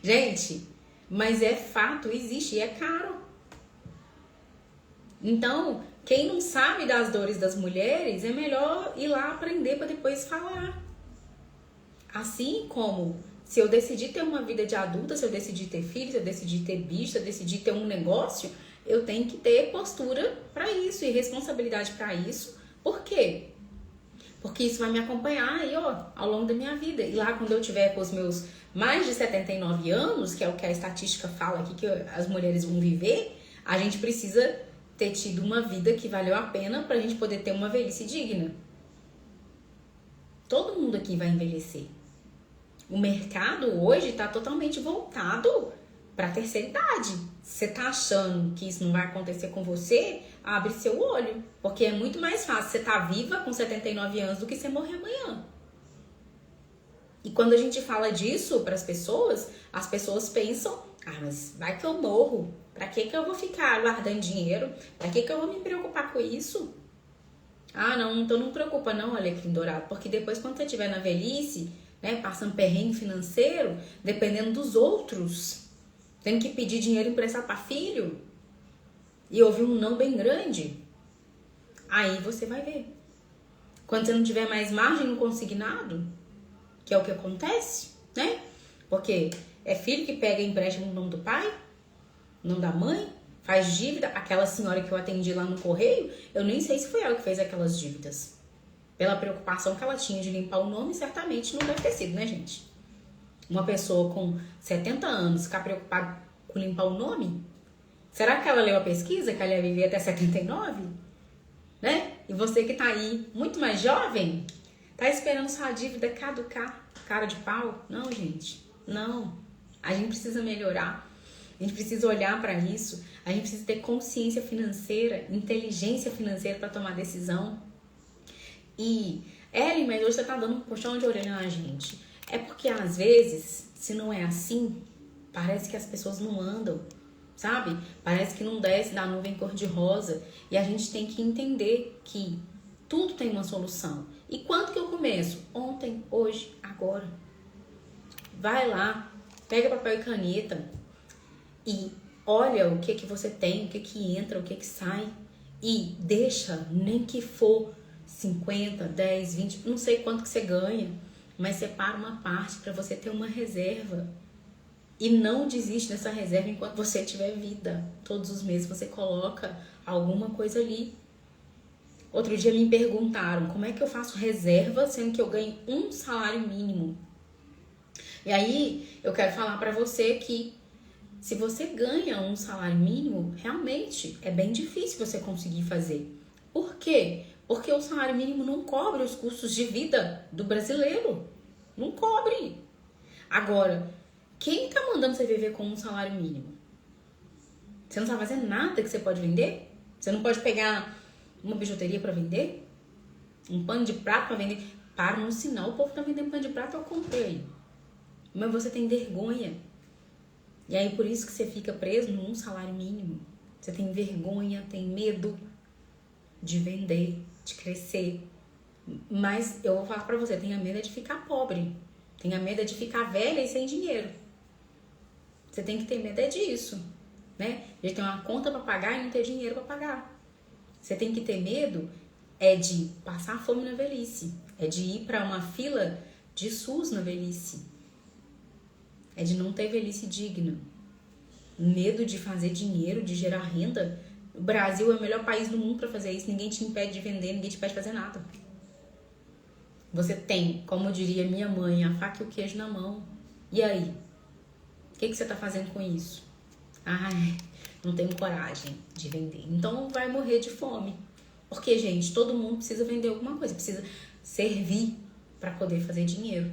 Gente, mas é fato, existe e é caro. Então, quem não sabe das dores das mulheres, é melhor ir lá aprender para depois falar. Assim como se eu decidir ter uma vida de adulta, se eu decidir ter filhos, se eu decidir ter bicho, se eu decidir ter um negócio, eu tenho que ter postura para isso e responsabilidade para isso. Por quê? Porque isso vai me acompanhar aí, ó, ao longo da minha vida. E lá quando eu tiver com os meus mais de 79 anos, que é o que a estatística fala aqui que as mulheres vão viver, a gente precisa ter tido uma vida que valeu a pena pra gente poder ter uma velhice digna. Todo mundo aqui vai envelhecer. O mercado hoje tá totalmente voltado pra terceira idade. Se você tá achando que isso não vai acontecer com você, abre seu olho. Porque é muito mais fácil você tá viva com 79 anos do que você morrer amanhã. E quando a gente fala disso para as pessoas pensam, mas vai que eu morro. Pra que eu vou ficar guardando dinheiro? Pra que eu vou me preocupar com isso? Não, então não preocupa não, Alecrim Dourado. Porque depois quando você estiver na velhice, né, passando perrengue financeiro, dependendo dos outros, tendo que pedir dinheiro emprestado para filho e ouvir um não bem grande, aí você vai ver. Quando você não tiver mais margem no consignado, que é o que acontece, né? Porque é filho que pega empréstimo no nome do pai, no nome da mãe, faz dívida. Aquela senhora que eu atendi lá no correio, eu nem sei se foi ela que fez aquelas dívidas. Pela preocupação que ela tinha de limpar o nome, certamente não deve ter sido, né, gente? Uma pessoa com 70 anos ficar preocupada com limpar o nome? Será que ela leu a pesquisa que ela ia viver até 79? Né? E você que tá aí muito mais jovem, tá esperando sua dívida caducar, cara de pau? Não, gente, não. A gente precisa melhorar, a gente precisa olhar para isso, a gente precisa ter consciência financeira, inteligência financeira para tomar decisão. E, Ellen, mas hoje você tá dando um puxão de orelha na gente. É porque às vezes, se não é assim, parece que as pessoas não andam, sabe? Parece que não desce da nuvem cor-de-rosa. E a gente tem que entender que tudo tem uma solução. E quando que eu começo? Ontem, hoje, agora. Vai lá, pega papel e caneta e olha o que você tem, o que entra, o que sai. E deixa, nem que for 50, 10, 20, não sei quanto que você ganha, mas separa uma parte para você ter uma reserva. E não desiste dessa reserva enquanto você tiver vida. Todos os meses você coloca alguma coisa ali. Outro dia me perguntaram como é que eu faço reserva sendo que eu ganho um salário mínimo. E aí eu quero falar para você que se você ganha um salário mínimo, realmente é bem difícil você conseguir fazer. Por quê? Porque o salário mínimo não cobre os custos de vida do brasileiro. Não cobre. Agora, quem tá mandando você viver com um salário mínimo? Você não tá fazendo nada que você pode vender? Você não pode pegar uma bijuteria para vender? Um pano de prato para vender? Para no sinal, o povo tá vendendo pano de prato, eu comprei. Mas você tem vergonha. E aí por isso que você fica preso num salário mínimo. Você tem vergonha, tem medo de vender, de crescer. Mas eu vou falar pra você, tenha medo de ficar pobre. Tenha medo de ficar velha e sem dinheiro. Você tem que ter medo disso, né? De ter uma conta pra pagar e não ter dinheiro pra pagar. Você tem que ter medo de passar fome na velhice. É de ir pra uma fila de SUS na velhice. É de não ter velhice digna. Medo de fazer dinheiro, de gerar renda. O Brasil é o melhor país do mundo para fazer isso. Ninguém te impede de vender, ninguém te impede de fazer nada. Você tem, como diria minha mãe, a faca e o queijo na mão. E aí? O que você tá fazendo com isso? Não tenho coragem de vender. Então vai morrer de fome. Porque, gente, todo mundo precisa vender alguma coisa. Precisa servir para poder fazer dinheiro.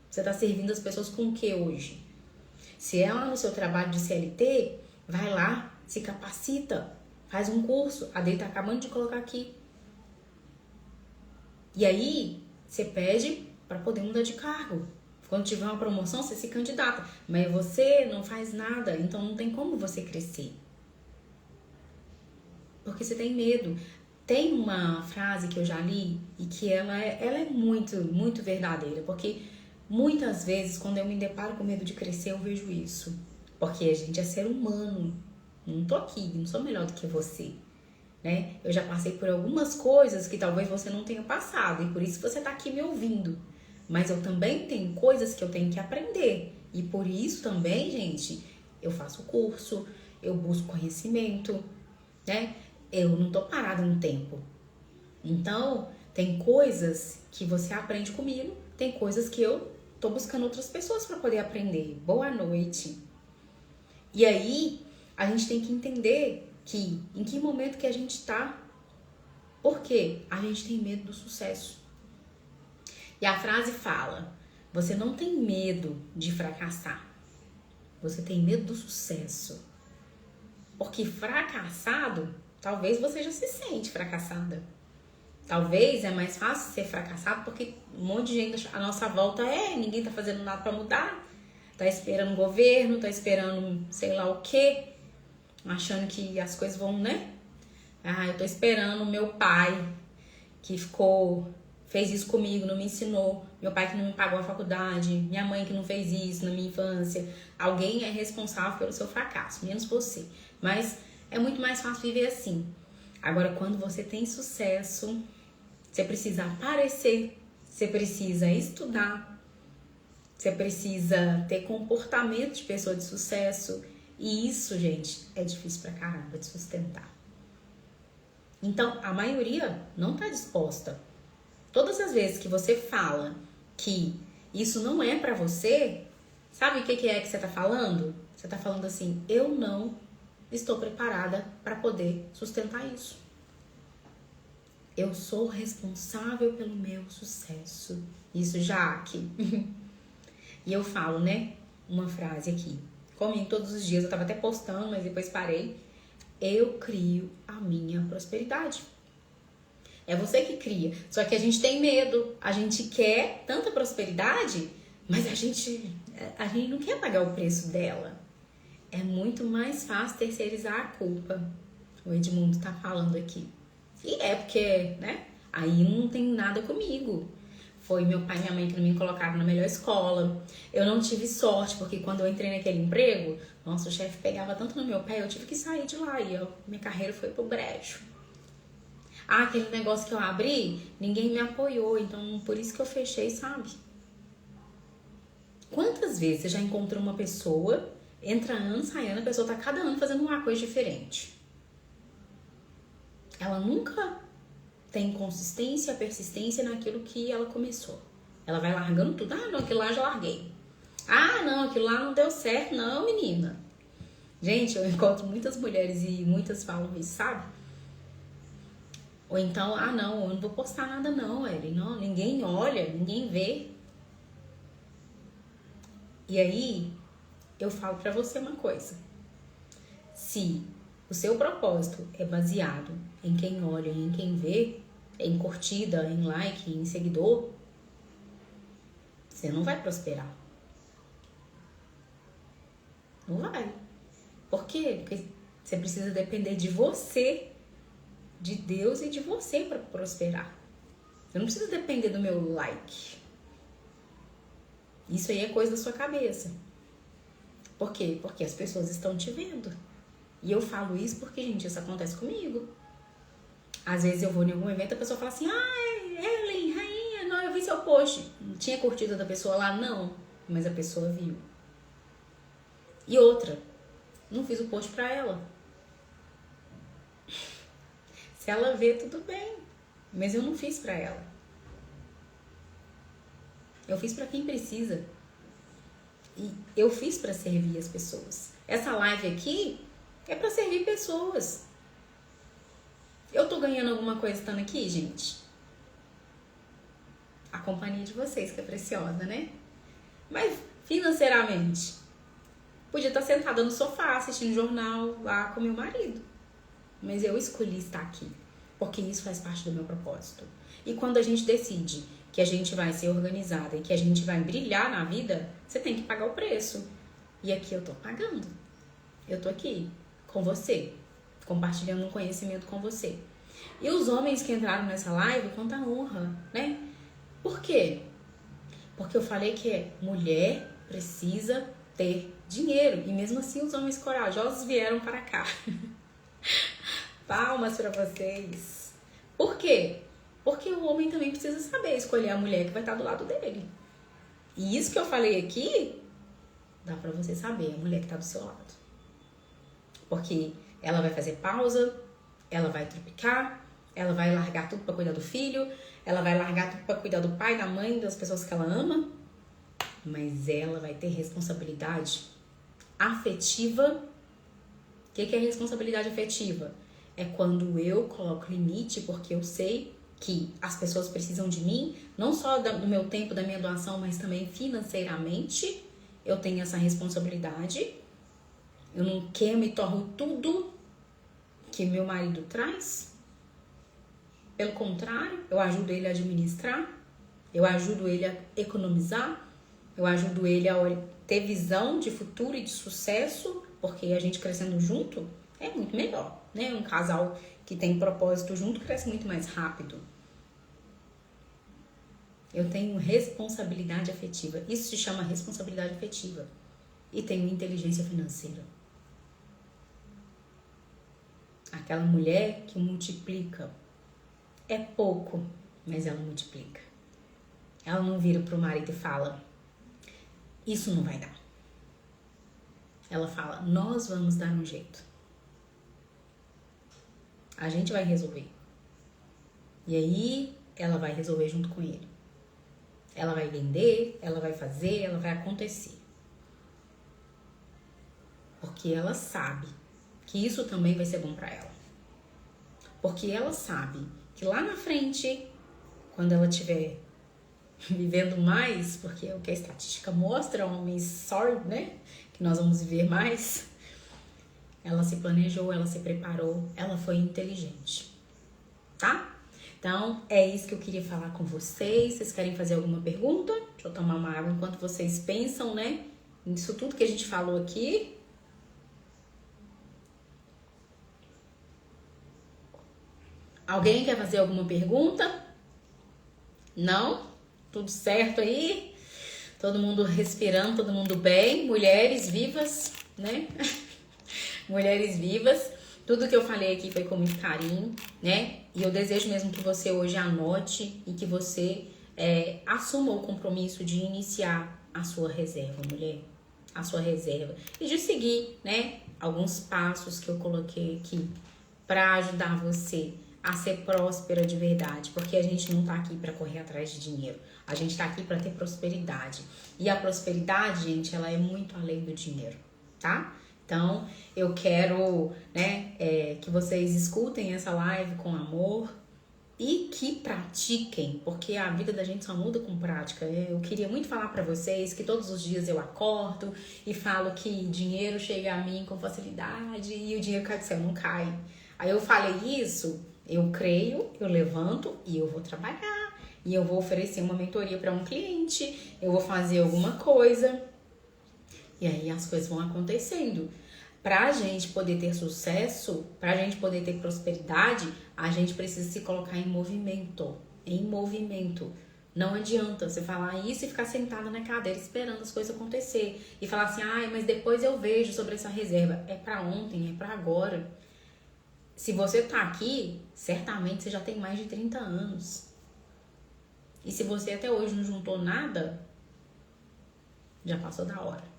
Você tá servindo as pessoas com o que hoje? Se é lá no seu trabalho de CLT, vai lá, se capacita, faz um curso. A Dei tá acabando de colocar aqui. E aí, você pede para poder mudar de cargo. Quando tiver uma promoção, você se candidata. Mas você não faz nada, então não tem como você crescer. Porque você tem medo. Tem uma frase que eu já li e que ela é muito, muito verdadeira. Porque muitas vezes, quando eu me deparo com medo de crescer, eu vejo isso. Porque a gente é ser humano. Não tô aqui, não sou melhor do que você, né? Eu já passei por algumas coisas que talvez você não tenha passado. E por isso você tá aqui me ouvindo. Mas eu também tenho coisas que eu tenho que aprender. E por isso também, gente, eu faço curso, eu busco conhecimento, né? Eu não tô parada no tempo. Então, Tem coisas que você aprende comigo, tem coisas que eu tô buscando outras pessoas para poder aprender. Boa noite. E aí, a gente tem que entender que em que momento que a gente tá. Por quê? A gente tem medo do sucesso. E a frase fala: você não tem medo de fracassar. Você tem medo do sucesso. Porque fracassado, talvez você já se sente fracassada. Talvez é mais fácil ser fracassado porque um monte de gente à nossa volta ninguém tá fazendo nada pra mudar. Tá esperando o governo, tá esperando sei lá o quê, achando que as coisas vão, né? Eu tô esperando o meu pai que fez isso comigo, não me ensinou. Meu pai que não me pagou a faculdade, minha mãe que não fez isso na minha infância. Alguém é responsável pelo seu fracasso, menos você. Mas é muito mais fácil viver assim. Agora, quando você tem sucesso, você precisa aparecer, você precisa estudar, você precisa ter comportamento de pessoa de sucesso. E isso, gente, é difícil pra caramba de sustentar. Então, a maioria não tá disposta. Todas as vezes que você fala que isso não é pra você, sabe o que é que você tá falando? Você tá falando assim: eu não estou preparada para poder sustentar isso. Eu sou responsável pelo meu sucesso. Isso, Jaque. E eu falo, né, uma frase aqui. Comigo todos os dias, eu tava até postando, mas depois parei. Eu crio a minha prosperidade. É você que cria. Só que a gente tem medo. A gente quer tanta prosperidade, mas a gente não quer pagar o preço dela. É muito mais fácil terceirizar a culpa. O Edmundo tá falando aqui. E é porque, né? Aí não tem nada comigo. Foi meu pai e minha mãe que não me colocaram na melhor escola. Eu não tive sorte, porque quando eu entrei naquele emprego, nossa, o chefe pegava tanto no meu pé, eu tive que sair de lá e minha carreira foi pro brejo. Aquele negócio que eu abri, ninguém me apoiou, então por isso que eu fechei, sabe? Quantas vezes você já encontrou uma pessoa, entra ano, sai ano, a pessoa tá cada ano fazendo uma coisa diferente? Ela nunca tem consistência, persistência naquilo que ela começou. Ela vai largando tudo. Não, aquilo lá já larguei. Não, aquilo lá não deu certo, não, menina. Gente, eu encontro muitas mulheres e muitas falam isso, sabe? Ou então, não, eu não vou postar nada não, Ellen. Não, ninguém olha, ninguém vê. E aí, eu falo pra você uma coisa. Se o seu propósito é baseado em quem olha e em quem vê, em curtida, em like, em seguidor, você não vai prosperar. Não vai. Por quê? Porque você precisa depender de você, de Deus e de você para prosperar. Você não precisa depender do meu like. Isso aí é coisa da sua cabeça. Por quê? Porque as pessoas estão te vendo. E eu falo isso porque, gente, isso acontece comigo. Às vezes eu vou em algum evento, a pessoa fala assim: Ellen, rainha, não, eu vi seu post. Não tinha curtida da pessoa lá? Não. Mas a pessoa viu. E outra, não fiz o post pra ela. Se ela vê, tudo bem. Mas eu não fiz pra ela. Eu fiz pra quem precisa. E eu fiz pra servir as pessoas. Essa live aqui é pra servir pessoas. Eu tô ganhando alguma coisa estando aqui, gente? A companhia de vocês, que é preciosa, né? Mas financeiramente, podia estar sentada no sofá assistindo jornal lá com meu marido. Mas eu escolhi estar aqui, porque isso faz parte do meu propósito. E quando a gente decide que a gente vai ser organizada e que a gente vai brilhar na vida, você tem que pagar o preço. E aqui eu tô pagando. Eu tô aqui com você, compartilhando um conhecimento com você. E os homens que entraram nessa live, quanta honra, né? Por quê? Porque eu falei que mulher precisa ter dinheiro. E mesmo assim os homens corajosos vieram para cá. Palmas para vocês. Por quê? Porque o homem também precisa saber escolher a mulher que vai estar do lado dele. E isso que eu falei aqui, dá para você saber a mulher que está do seu lado. Porque ela vai fazer pausa, ela vai tropicar, Ela vai largar tudo para cuidar do filho, ela vai largar tudo para cuidar do pai, da mãe, das pessoas que ela ama, mas ela vai ter responsabilidade afetiva. O que é responsabilidade afetiva? É quando eu coloco limite porque eu sei que as pessoas precisam de mim, não só do meu tempo, da minha doação, mas também financeiramente. Eu tenho essa responsabilidade. Eu não queimo e torro tudo que meu marido traz. Pelo contrário, eu ajudo ele a administrar, eu ajudo ele a economizar, eu ajudo ele a ter visão de futuro e de sucesso, porque a gente crescendo junto é muito melhor, né? Um casal que tem propósito junto cresce muito mais rápido. Eu tenho responsabilidade afetiva. Isso se chama responsabilidade afetiva. E tenho inteligência financeira. Aquela mulher que multiplica. É pouco, mas ela multiplica. Ela não vira pro marido e fala, isso não vai dar. Ela fala, nós vamos dar um jeito. A gente vai resolver. E aí, ela vai resolver junto com ele. Ela vai vender, ela vai fazer, ela vai acontecer. Porque ela sabe que isso também vai ser bom pra ela. Porque ela sabe que lá na frente, quando ela estiver vivendo mais, porque é o que a estatística mostra, homens sorry, né? Que nós vamos viver mais. Ela se planejou, ela se preparou, ela foi inteligente, tá? Então, é isso que eu queria falar com vocês. Vocês querem fazer alguma pergunta? Deixa eu tomar uma água enquanto vocês pensam, né? Isso tudo que a gente falou aqui. Alguém quer fazer alguma pergunta? Não? Tudo certo aí? Todo mundo respirando, todo mundo bem? Mulheres vivas, né? Mulheres vivas. Tudo que eu falei aqui foi com muito carinho, né? E eu desejo mesmo que você hoje anote e que você assuma o compromisso de iniciar a sua reserva, mulher. A sua reserva. E de seguir, né? Alguns passos que eu coloquei aqui para ajudar você a ser próspera de verdade, porque a gente não tá aqui para correr atrás de dinheiro, a gente tá aqui para ter prosperidade, e a prosperidade, gente, ela é muito além do dinheiro, tá? Então, eu quero, né, que vocês escutem essa live com amor e que pratiquem, porque a vida da gente só muda com prática. Eu queria muito falar para vocês que todos os dias eu acordo e falo que dinheiro chega a mim com facilidade e o dinheiro cai do céu, não cai. Aí eu falei isso, eu creio, eu levanto e eu vou trabalhar. E eu vou oferecer uma mentoria para um cliente, eu vou fazer alguma coisa. E aí as coisas vão acontecendo. Pra gente poder ter sucesso, pra gente poder ter prosperidade, a gente precisa se colocar em movimento. Em movimento. Não adianta você falar isso e ficar sentada na cadeira esperando as coisas acontecer. E falar assim, ai, mas depois eu vejo sobre essa reserva. É pra ontem, é pra agora. Se você tá aqui, certamente você já tem mais de 30 anos. E se você até hoje não juntou nada, já passou da hora.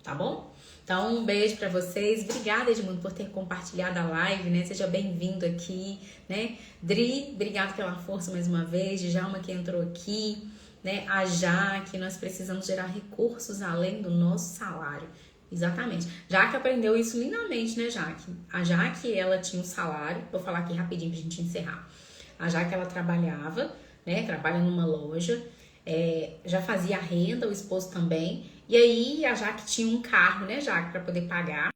Tá bom? Então, um beijo pra vocês. Obrigada, Edmundo, por ter compartilhado a live, né? Seja bem-vindo aqui, né? Dri, obrigado pela força mais uma vez. Djalma que entrou aqui, né? A Jaque, nós precisamos gerar recursos além do nosso salário. Exatamente. Jaque aprendeu isso lindamente, né, Jaque? A Jaque, ela tinha um salário. Vou falar aqui rapidinho pra gente encerrar. A Jaque, ela trabalhava, né? Trabalha numa loja. Já fazia renda, o esposo também. E aí a Jaque tinha um carro, né, Jaque, para poder pagar,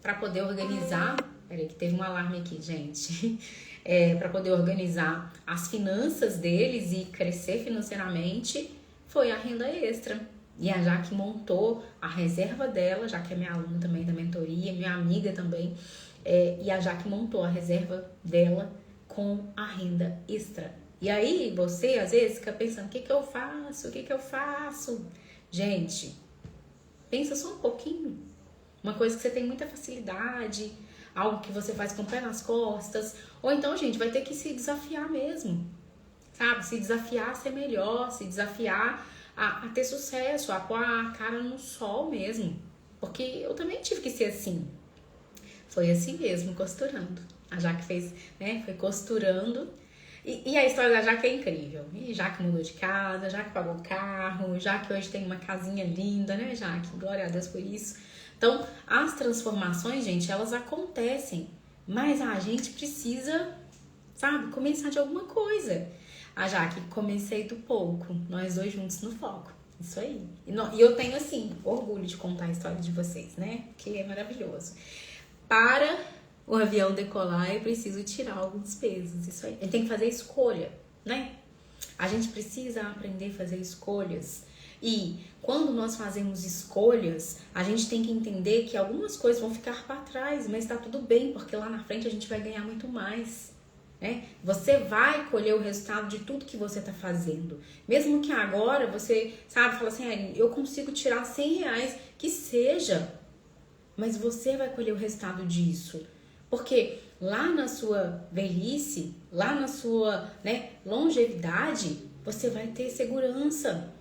para poder organizar. Peraí, que teve um alarme aqui, gente. Para poder organizar as finanças deles e crescer financeiramente, foi a renda extra. E a Jaque montou a reserva dela, já que é minha aluna também da mentoria, minha amiga também. E a Jaque montou a reserva dela com a renda extra. E aí, você, às vezes, fica pensando, o que que eu faço? O que que eu faço? Gente, pensa só um pouquinho. Uma coisa que você tem muita facilidade, algo que você faz com o pé nas costas. Ou então, gente, vai ter que se desafiar mesmo, sabe? Se desafiar a ser melhor, se desafiar a ter sucesso, a pôr a cara no sol mesmo. Porque eu também tive que ser assim. Foi assim mesmo, costurando. A Jaque fez, né? Foi costurando. E a história da Jaque é incrível. E Jaque mudou de casa, Jaque pagou o carro, Jaque hoje tem uma casinha linda, né, Jaque? Glória a Deus por isso. Então, as transformações, gente, elas acontecem. Mas a gente precisa, sabe, começar de alguma coisa. A Jaque, comecei do pouco. Nós dois juntos no foco. Isso aí. E eu tenho, assim, orgulho de contar a história de vocês, né? Que é maravilhoso. Para o avião decolar, eu preciso tirar alguns pesos. Isso aí. A gente tem que fazer escolha, né? A gente precisa aprender a fazer escolhas. E quando nós fazemos escolhas, a gente tem que entender que algumas coisas vão ficar para trás, mas tá tudo bem, porque lá na frente a gente vai ganhar muito mais. Né? Você vai colher o resultado de tudo que você tá fazendo. Mesmo que agora você, sabe, fala assim, eu consigo tirar R$100, que seja, mas você vai colher o resultado disso. Porque lá na sua velhice, lá na sua, né, longevidade, você vai ter segurança.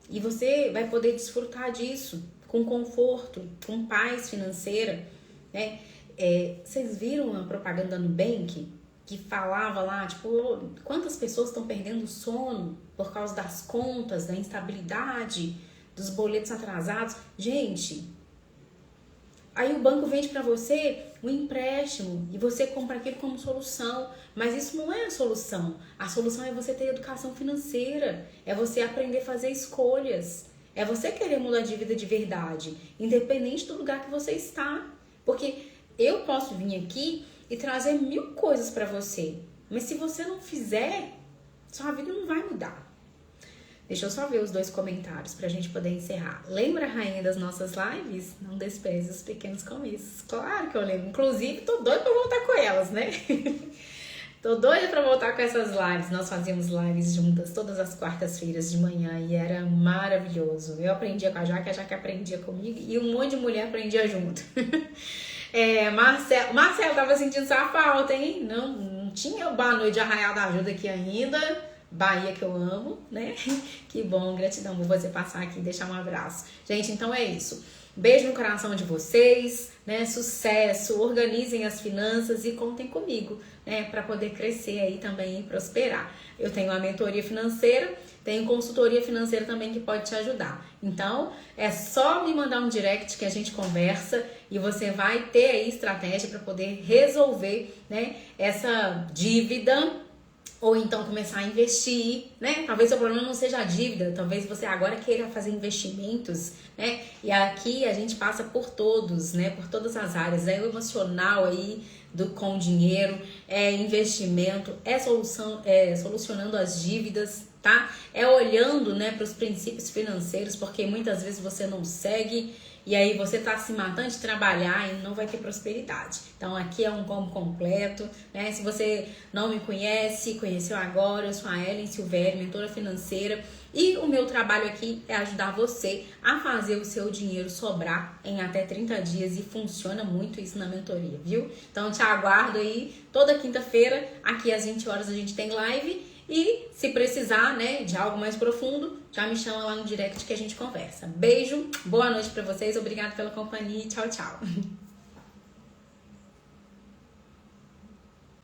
E você vai poder desfrutar disso com conforto, com paz financeira. Né? Vocês viram a propaganda no Nubank? Que falava lá, tipo, quantas pessoas estão perdendo sono por causa das contas, da instabilidade, dos boletos atrasados. Gente, aí o banco vende para você um empréstimo e você compra aquilo como solução. Mas isso não é a solução. A solução é você ter educação financeira, é você aprender a fazer escolhas, é você querer mudar de vida de verdade, independente do lugar que você está. Porque eu posso vir aqui e trazer 1000 coisas para você. Mas se você não fizer, sua vida não vai mudar. Deixa eu só ver os 2 comentários pra gente poder encerrar. Lembra, rainha, das nossas lives? Não despreze os pequenos começos. Claro que eu lembro. Inclusive, tô doida pra voltar com elas, né? Tô doida pra voltar com essas lives. Nós fazíamos lives juntas todas as quartas-feiras de manhã e era maravilhoso. Eu aprendia com a Jaque aprendia comigo e um monte de mulher aprendia junto. Marcelo tava sentindo sua falta, hein? Não tinha o Boa Noite de Arraial da Ajuda aqui ainda. Bahia que eu amo, né? Que bom, gratidão por você passar aqui e deixar um abraço. Gente, então é isso. Beijo no coração de vocês, né? Sucesso, organizem as finanças e contem comigo, né? Para poder crescer aí também e prosperar. Eu tenho a mentoria financeira, tenho consultoria financeira também que pode te ajudar. Então, é só me mandar um direct que a gente conversa e você vai ter aí estratégia para poder resolver, né? Essa dívida. Ou então começar a investir, né? Talvez o problema não seja a dívida, talvez você agora queira fazer investimentos, né? E aqui a gente passa por todos, né? Por todas as áreas, é o emocional aí com o dinheiro, é investimento, solucionando as dívidas, tá? É olhando, né, para os princípios financeiros, porque muitas vezes você não segue e aí você tá se matando de trabalhar e não vai ter prosperidade. Então aqui é um combo completo, né? Se você não me conhece, conheceu agora, eu sou a Ellen Silvério, mentora financeira. E o meu trabalho aqui é ajudar você a fazer o seu dinheiro sobrar em até 30 dias e funciona muito isso na mentoria, viu? Então te aguardo aí toda quinta-feira, aqui às 20 horas a gente tem live. E se precisar, né, de algo mais profundo, já me chama lá no direct que a gente conversa. Beijo, boa noite pra vocês, obrigada pela companhia e tchau, tchau.